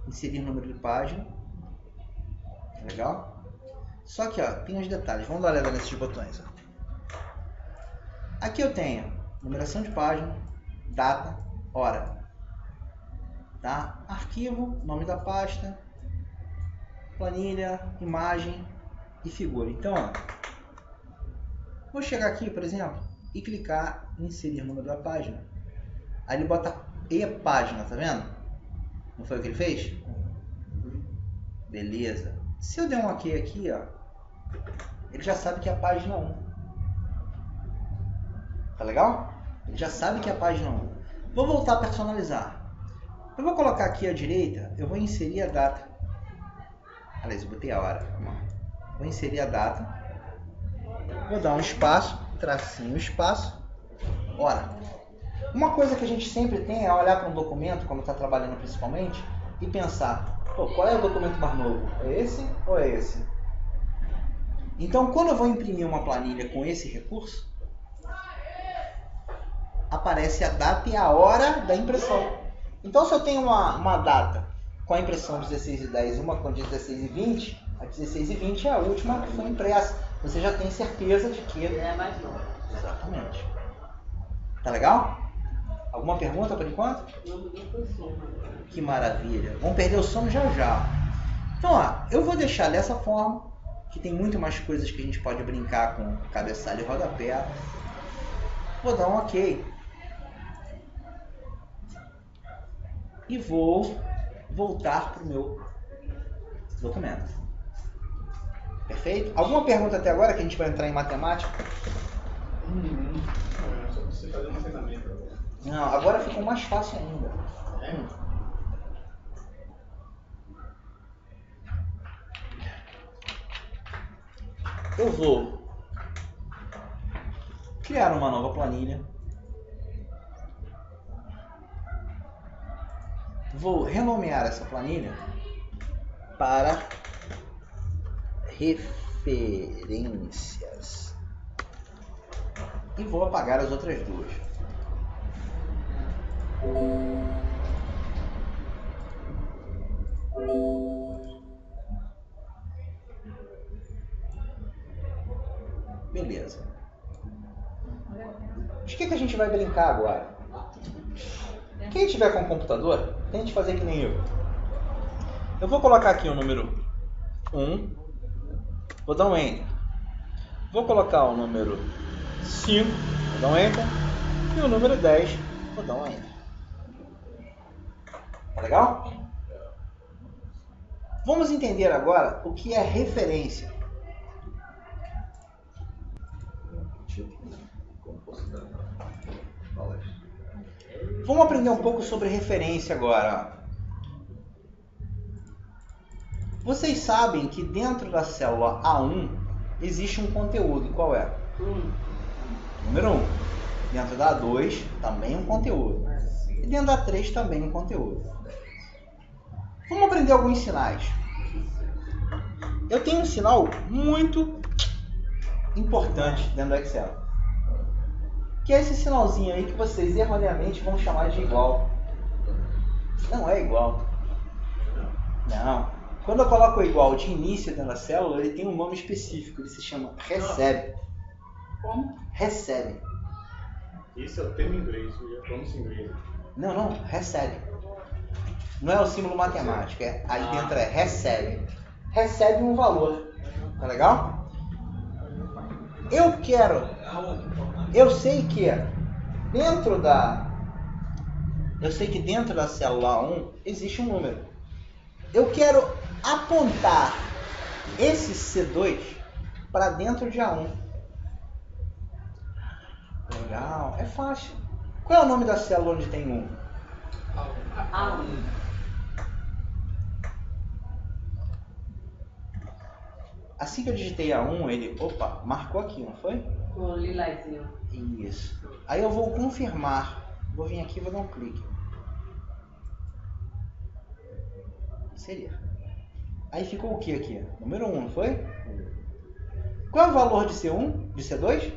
Inserir número de página. Legal? Só que ó, tem os detalhes. Vamos dar uma olhada nesses botões. Ó. Aqui eu tenho numeração de página, data, hora. Tá? Arquivo, nome da pasta, planilha, imagem e figura. Então, ó, vou chegar aqui, por exemplo, e clicar em inserir número da página. Aí ele bota e-página, tá vendo? Não foi o que ele fez? Beleza. Se eu der um OK aqui, ó, ele já sabe que é a página 1. Tá legal? Ele já sabe que é a página 1. Vou voltar a personalizar. Eu vou colocar aqui à direita, eu vou inserir a data. Aliás, eu botei a hora. Vou inserir a data. Vou dar um espaço, tracinho, espaço, hora. Uma coisa que a gente sempre tem é olhar para um documento, quando está trabalhando principalmente, e pensar, pô, qual é o documento mais novo? É esse ou é esse? Então, quando eu vou imprimir uma planilha com esse recurso, aparece a data e a hora da impressão. Então, se eu tenho uma data com a impressão 16:10 e uma com 16:20, a 16:20 é a última que foi impressa. Você já tem certeza de que É mais novo. Exatamente. Tá legal? Alguma pergunta por enquanto? Não por cima. Que maravilha. Vamos perder o sono já já. Então, ó, eu vou deixar dessa forma, que tem muito mais coisas que a gente pode brincar com cabeçalho e rodapé. Vou dar um OK. E vou voltar para o meu documento. Perfeito? Alguma pergunta até agora que a gente vai entrar em matemática? Só você fazer um treinamento agora. Não, agora ficou mais fácil ainda. Eu vou criar uma nova planilha. Vou renomear essa planilha para referências. E vou apagar as outras duas. Beleza. De que a gente vai brincar agora? Quem tiver com computador, tente fazer que nem eu. Eu vou colocar aqui o número 1. Vou dar um Enter. Vou colocar o número 5. Vou dar um Enter. E o número 10. Vou dar um Enter. Tá legal? Vamos entender agora o que é referência. Vamos aprender um pouco sobre referência agora. Vocês sabem que dentro da célula A1 existe um conteúdo. Qual é? Número 1. Dentro da A2 também um conteúdo. dentro da 3 também um conteúdo. Vamos aprender alguns sinais. Eu tenho um sinal muito importante dentro do Excel, que é esse sinalzinho aí que vocês erroneamente vão chamar de igual. Não é igual. Não. Quando eu coloco o igual de início dentro da célula, ele tem um nome específico, ele se chama recebe. Como? Recebe. Isso é o termo em inglês, eu pronuncio em inglês. Não, recebe. Não é o símbolo matemático, aí dentro é recebe. Recebe um valor. Tá legal? Eu sei que dentro da célula 1 existe um número. Eu quero apontar esse C2 para dentro de A1. Legal, é fácil. Qual é o nome da célula onde tem 1? A1. Assim que eu digitei A1, ele, marcou aqui, não foi? Com o lilazinho. Isso. Aí eu vou confirmar. Vou vir aqui e vou dar um clique. Seria. Aí ficou o que aqui? Número 1, não foi? Qual é o valor de C1? De C2?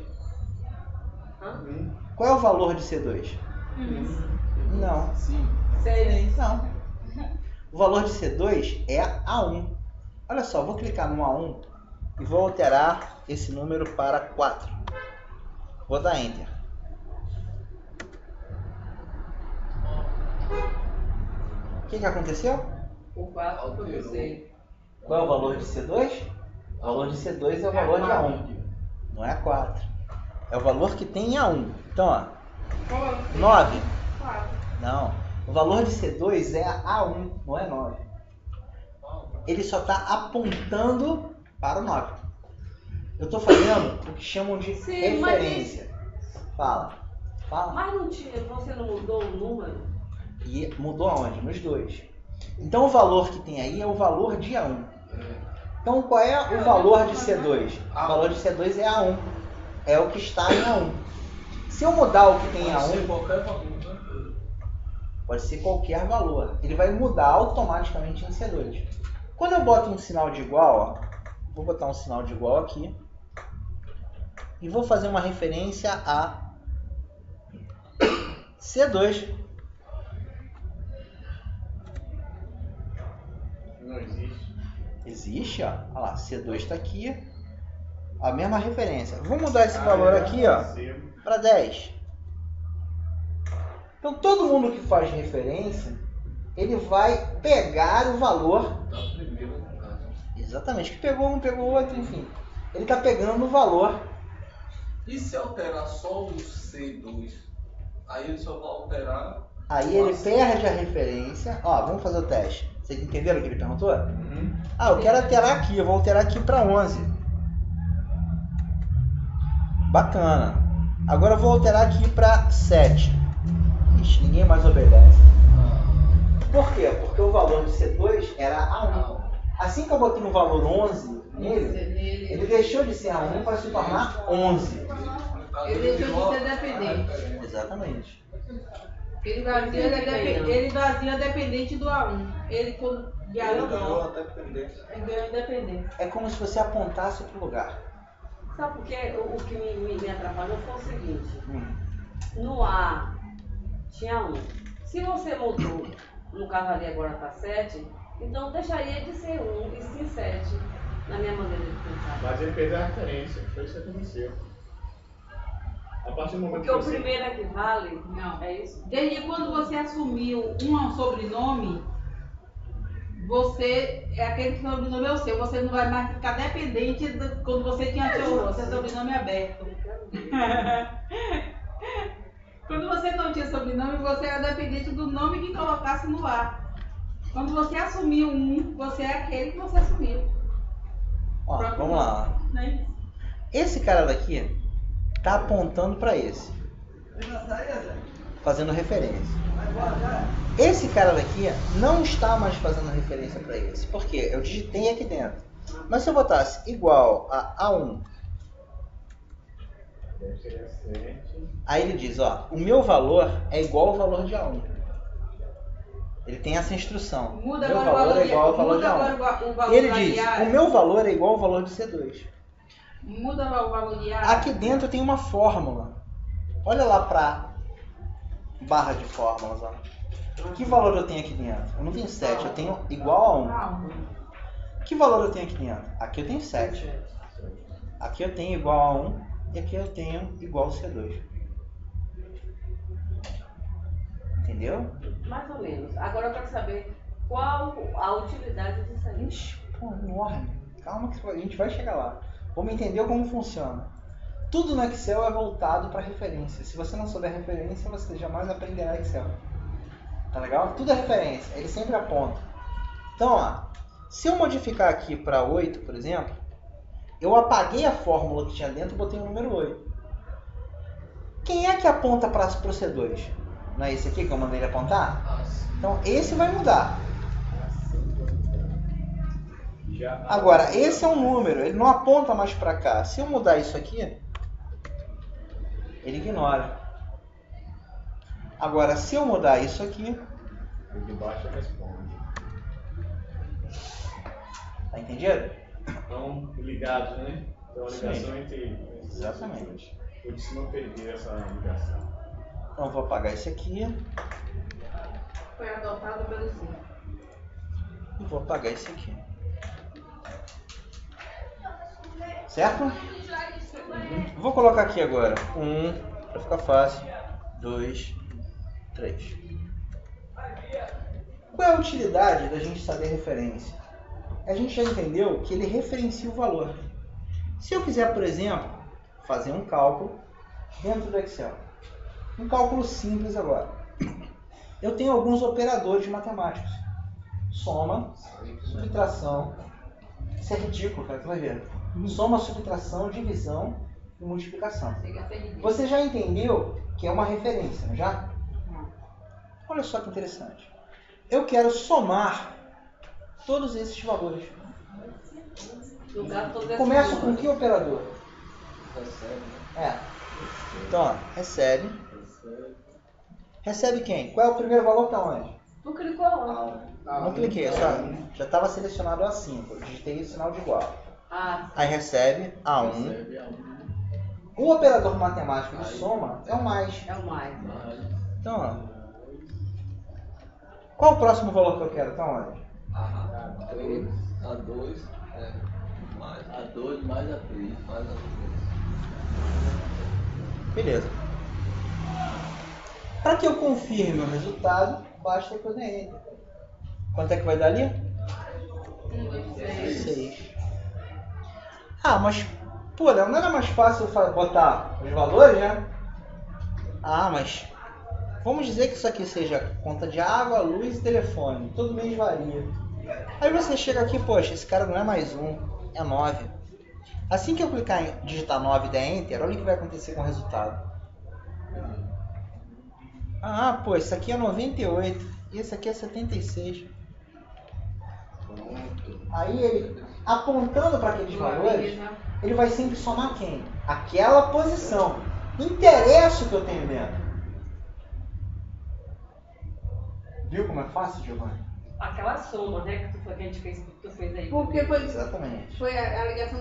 Qual é o valor de C2? Não. Sim. Não. O valor de C2 é A1. Olha só, vou clicar no A1 e vou alterar esse número para 4. Vou dar Enter. O que aconteceu? O 4 foi você. Qual é o valor de C2? O valor de C2 é o valor de A1. Não é 4. É o valor que tem em A1. Então, ó. 9. Não. O valor de C2 é A1, não é 9. Ele só está apontando para o 9. Eu estou fazendo o que chamam de referência. Fala. Mas não tinha, você não mudou o número? E mudou aonde? Nos dois. Então o valor que tem aí é o valor de A1. Então qual é o valor de C2? O valor de C2 é A1. É o que está em A1. Se eu mudar o que tem em A1... Pode ser qualquer valor. Ele vai mudar automaticamente em C2. Quando eu boto um sinal de igual, ó, vou botar um sinal de igual aqui. E vou fazer uma referência a C2. Não existe. Existe, ó. Olha lá, C2 está aqui. A mesma referência. Vou mudar esse valor aqui, ó, para 10. Então todo mundo que faz referência, ele vai pegar o valor. Exatamente, que pegou um, pegou outro, enfim. Ele está pegando o valor. E se alterar só o C2? Aí ele só vai alterar. Aí ele perde a referência. Ó, vamos fazer o teste. Vocês entenderam o que ele perguntou? Eu quero alterar aqui, eu vou alterar aqui para 11. Bacana. Agora eu vou alterar aqui para 7. Ixi, ninguém mais obedece. Por quê? Porque o valor de C2 era A1. Assim que eu botei um valor 11 nele, ele deixou de ser A1 para se tornar 11. Ele deixou de ser dependente. Exatamente. Ele vazia dependente do A1. Ele quando de A1 Ele ganhou não. a dependência. Ele ganhou independência. É como se você apontasse para o lugar. Sabe por quê? O que me atrapalhou foi o seguinte. No A tinha 1. Se você mudou, no caso ali agora está 7, então deixaria de ser 1 e sim 7, na minha maneira de pensar. Mas ele perdeu a referência, foi isso que aconteceu. A partir do momento Porque o você... primeiro é que vale, Não. é isso? Desde quando você assumiu um sobrenome, você é aquele sobrenome é o seu. Você não vai mais ficar dependente quando você tinha seu sobrenome aberto. Quando você não tinha sobrenome, você era dependente do nome que colocasse no ar. Quando você assumiu um, você é aquele que você assumiu. Ó, vamos lá. Né? Esse cara daqui tá apontando para esse, fazendo referência. Esse cara daqui não está mais fazendo referência para esse. Por quê? Eu digitei aqui dentro. Mas se eu botasse igual a A1, aí ele diz, ó, o meu valor é igual ao valor de A1. Ele tem essa instrução. Muda Meu agora valor é igual ao valor de muda A1. agora o valor Ele da diz, diária. o meu valor é igual ao valor de C2. Muda o valor diário. Aqui dentro tem uma fórmula. Olha lá para barra de fórmulas. Ó. Que valor eu tenho aqui dentro? Eu não tenho 7, eu tenho igual a 1. Que valor eu tenho aqui dentro? Aqui eu tenho 7. Aqui eu tenho igual a 1 e aqui eu tenho igual a C2. Entendeu? Mais ou menos. Agora eu quero saber qual a utilidade disso aí. Ixi, pô, enorme. Calma que a gente vai chegar lá. Vamos entender como funciona. Tudo no Excel é voltado para referência. Se você não souber referência, você jamais aprenderá Excel. Tá legal? Tudo é referência. Ele sempre aponta. Então, ó, se eu modificar aqui para 8, por exemplo, eu apaguei a fórmula que tinha dentro e botei o número 8. Quem é que aponta para o C2? Não é esse aqui que eu mandei ele apontar? Então, esse vai mudar. Agora, esse é um número, ele não aponta mais para cá. Se eu mudar isso aqui, ele ignora. Agora, se eu mudar isso aqui, O de baixo responde. tá entendido? Estão ligados, né? Então a ligação Sim. entre. Exatamente. Por isso não perder essa ligação. Então, vou apagar esse aqui Foi adotado pelo Sim. e vou apagar esse aqui. Certo? Vou colocar aqui agora 1, para ficar fácil, 2, 3. Qual é a utilidade da gente saber referência? A gente já entendeu que ele referencia o valor. Se eu quiser, por exemplo, fazer um cálculo dentro do Excel, um cálculo simples agora, eu tenho alguns operadores matemáticos. Soma, subtração, isso é ridículo, cara, tu vai ver. Soma, subtração, divisão e multiplicação. Você já entendeu que é uma referência, não já? Olha só que interessante. Eu quero somar todos esses valores. No caso, todos esses Começo com números. que operador? Recebe, né? É. Então, ó, recebe. Recebe quem? Qual é o primeiro valor que está onde? Tu clicou onde? Não cliquei, já estava selecionado A5. Eu digitei o sinal de igual. Ah, Aí recebe A1. Recebe a 1. O operador matemático de soma é o mais. é o mais. Então, ó. Qual o próximo valor que eu quero? Está onde? A3, A2, mais A2 mais A3. mais A3. Beleza. Para que eu confirme o resultado, basta que eu dê Enter. Quanto é que vai dar ali? 6. Ah, mas, pô, Léo, não era mais fácil botar os valores, né? Ah, mas vamos dizer que isso aqui seja conta de água, luz e telefone. Todo mês varia. Aí você chega aqui, poxa, esse cara não é mais 1, é 9. Assim que eu clicar em digitar 9 e der Enter, olha o que vai acontecer com o resultado. Ah, pô, esse aqui é 98 e esse aqui é 76. Aí ele, apontando para aqueles valores, ele vai sempre somar quem? Aquela posição. Interessa o que eu tenho dentro. Viu como é fácil, Giovanni? Aquela soma, né, que a gente fez, que tu fez aí. Porque Exatamente. foi a ligação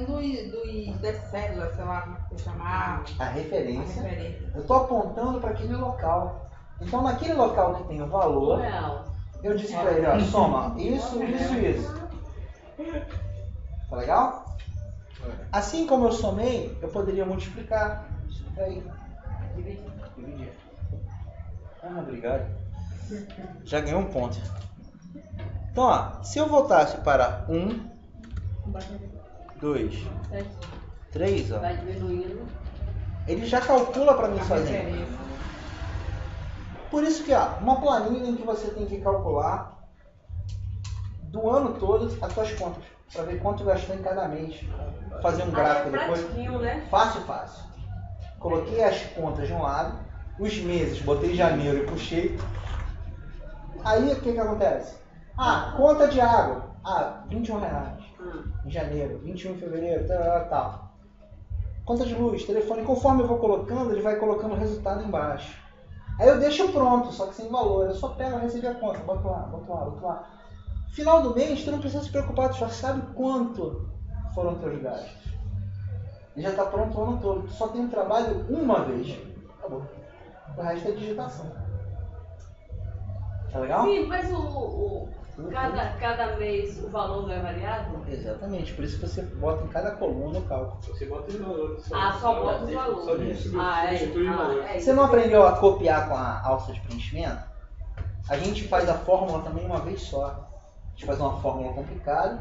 das células, sei lá como você chamar. A A referência. referência. Eu estou apontando para aquele local. Então, naquele local que tem o valor, Real. eu disse para ele, ó, soma isso, isso e isso. Tá legal? Assim como eu somei, eu poderia multiplicar. Isso daí. Dividir. Ah, obrigado. Já ganhou um ponto. Então, ó, se eu voltasse para 1, 2, 3, ó, Vai diminuindo. ele já calcula para mim A sozinho. referência. Por isso que, ó, uma planilha em que você tem que calcular do ano todo as suas contas, para ver quanto gastou em cada mês. Fazer um gráfico Aí é depois. pratiquinho, né? Fácil. Coloquei as contas de um lado, os meses, botei janeiro e puxei. Aí o que acontece? Ah, conta de água. Ah, R$21 em janeiro, 21 em fevereiro, tal. Conta de luz, telefone, conforme eu vou colocando, ele vai colocando o resultado embaixo. Aí eu deixo pronto, só que sem valor. Eu só pego, recebi a conta, boto lá. Final do mês, tu não precisa se preocupar, tu já sabe quanto foram teus gastos. Ele já está pronto o ano todo. Tu só tem um trabalho uma vez. Acabou. O resto é digitação. Tá legal? Sim, mas cada mês o valor não é variado? Exatamente, por isso que você bota em cada coluna o cálculo. Você bota os valores. Só bota os Só valores. substitui o valor. Você não aprendeu a copiar com a alça de preenchimento? A gente faz a fórmula também uma vez só. A gente faz uma fórmula complicada,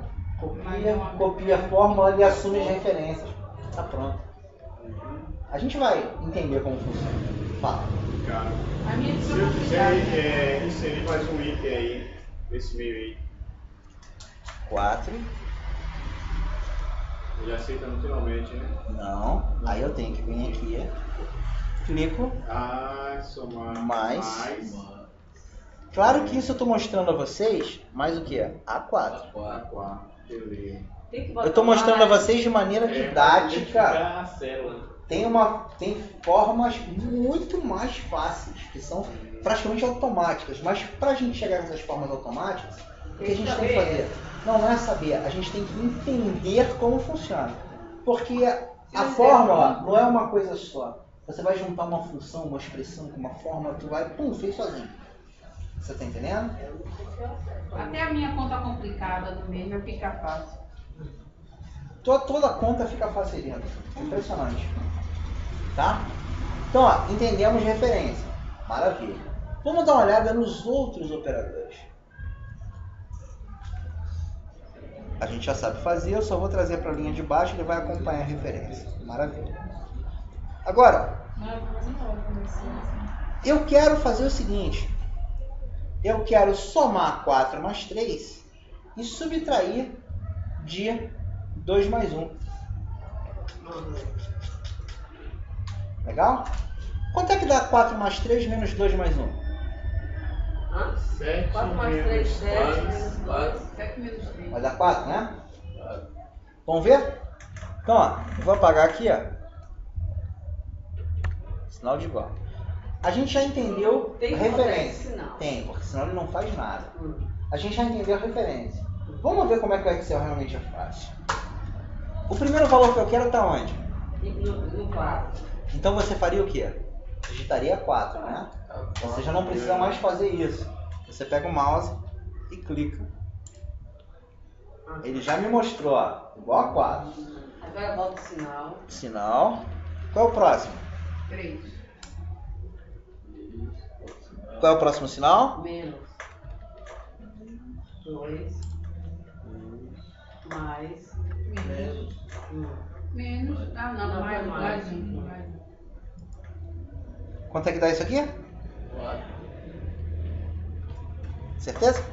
copia a fórmula e assume as referências. Tá pronto. A gente vai entender como funciona. Fala. Cara, A minha se edição eu complicada. quiser inserir mais um item aí, nesse meio aí, 4. ele aceita naturalmente, né? Não. Aí eu tenho que vir aqui. Clico. Somar Mais. Claro que isso eu estou mostrando a vocês, mais o que? A4. A4. Beleza. Tem que Eu botar estou mostrando a mais. vocês de maneira didática. A célula. Tem formas muito mais fáceis, que são praticamente automáticas. Mas para a gente chegar nessas formas automáticas, o que a gente tem que fazer? Não é saber, a gente tem que entender como funciona. Porque a fórmula não é uma coisa só. Você vai juntar uma função, uma expressão com uma fórmula, tu vai, fez sozinho. Você tá entendendo? Até a minha conta complicada do mês vai ficar fácil. Toda conta fica fácil aí dentro. Impressionante. Tá? Então, ó, entendemos referência. Maravilha. Vamos dar uma olhada nos outros operadores. A gente já sabe fazer, eu só vou trazer para a linha de baixo e ele vai acompanhar a referência. Maravilha. Agora, eu quero fazer o seguinte. Eu quero somar 4 mais 3 e subtrair de 2 mais 1. Legal? Quanto é que dá 4 mais 3 menos 2 mais 1? 7 4 mais 3, 7, menos 2. 7 menos 3. Vai dar 4, né? Vamos ver? Então, ó, eu vou apagar aqui, ó. Sinal de igual. A gente já entendeu Tem a que botar referência. esse sinal. Tem, porque senão ele não faz nada. A gente já entendeu a referência. Vamos ver como é que o Excel realmente é fácil. O primeiro valor que eu quero está onde? No 4. Então você faria o quê? Digitaria 4, né? Você já não precisa mais fazer isso. Você pega o mouse e clica. Ele já me mostrou, ó, igual a 4. Agora bota o sinal. Sinal. Qual é o próximo? 3. Qual é o próximo sinal? Menos 2. Mais. Menos. 1. Menos. Ah, não, Não, mais. foi mais. Mais um. Quanto é que dá isso aqui? 4. Certeza?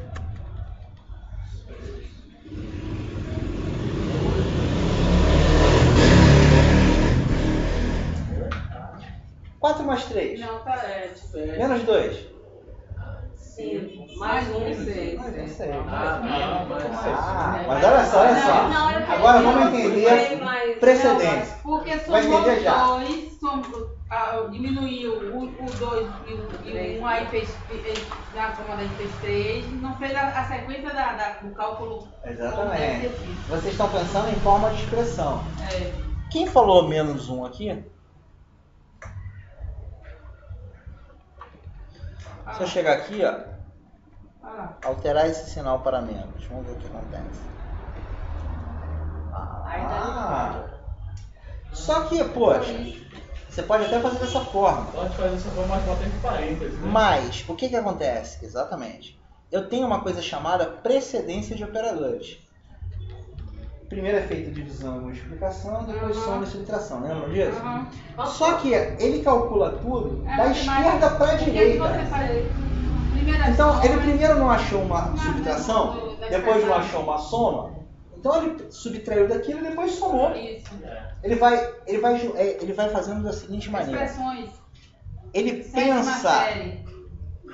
Quatro mais 3. Não, tá. 7. Menos 2. 5. Mais 1, 6. Mas olha só, olha só. Agora vamos entender precedência. Porque Vai somou entender já. 2, diminuiu o 2 e o 1, aí fez, na soma daí fez 3, não fez a sequência do cálculo. Exatamente. Vocês estão pensando em forma de expressão. É. Quem falou menos 1 aqui? Se eu chegar aqui, ó, Olha lá. alterar esse sinal para menos. Vamos ver o que acontece. Só que, poxa, você pode até fazer dessa forma. Pode fazer essa forma, mas bota entre parênteses, né? Mas, o que acontece? Exatamente. Eu tenho uma coisa chamada precedência de operadores. Primeiro é feita divisão e multiplicação, depois soma e subtração. Lembram disso? Só que ele calcula tudo da esquerda para a direita. Então, ele primeiro não achou uma subtração, depois não achou uma soma. Então, ele subtraiu daquilo e depois somou. Isso. Ele vai fazendo da seguinte maneira. Expressões. Ele Sétima pensa... série.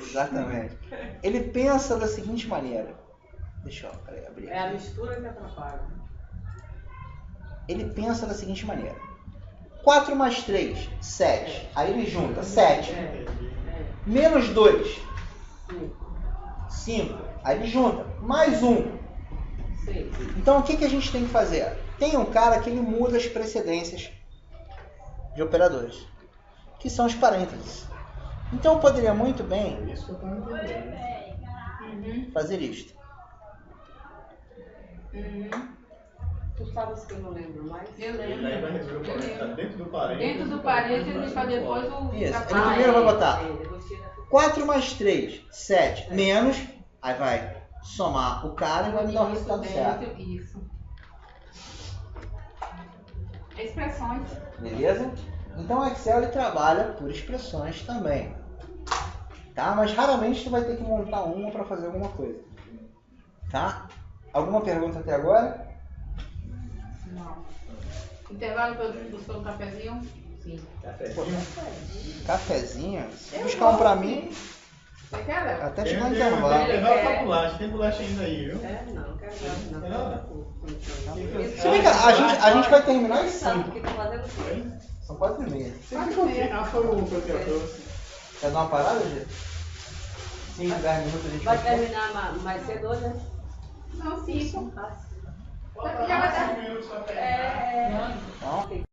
Exatamente. Ele pensa da seguinte maneira. Deixa eu abrir É a aqui. mistura que atrapalha. Ele pensa da seguinte maneira. 4 mais 3, 7. Aí ele junta 7. Menos 2. 5. Aí ele junta. Mais 1. 6. Então o que a gente tem que fazer? Tem um cara que ele muda as precedências de operadores, que são os parênteses. Então eu poderia muito bem Isso que eu tô entendendo. fazer isto. Tu sabes que eu não lembro mais? Eu Ele lembro. aí vai resolver o parênteses. Tá dentro do parênteses. Dentro do parênteses para depois o. Isso. a- Ele primeiro vai botar Depois tira. 4 mais 3, 7, menos, aí vai somar o cara e vai me dar o Isso resultado certo. dentro, isso. Expressões. Beleza? Então o Excel ele trabalha por expressões também. Tá? Mas raramente tu vai ter que montar uma para fazer alguma coisa. Tá? Alguma pergunta até agora? Não. Intervalo para eu buscar um cafezinho? Sim. Cafezinho? Se buscar um pra mim, Você quer? até te Tem dar um um intervalo. intervalo pra bolacha. Tem bolacha ainda aí, viu? Não quero não. Se bem que a gente vai terminar às Sabe 5. que tá fazendo o quê? São 4h30. Foi o que eu trouxe. Quer dar uma parada, Gê? 5, 10 minutos a gente Vai vai terminar mais cedo hoje, né? Não, 5. Falta 5 minutos pra terminar. É. Então, Tem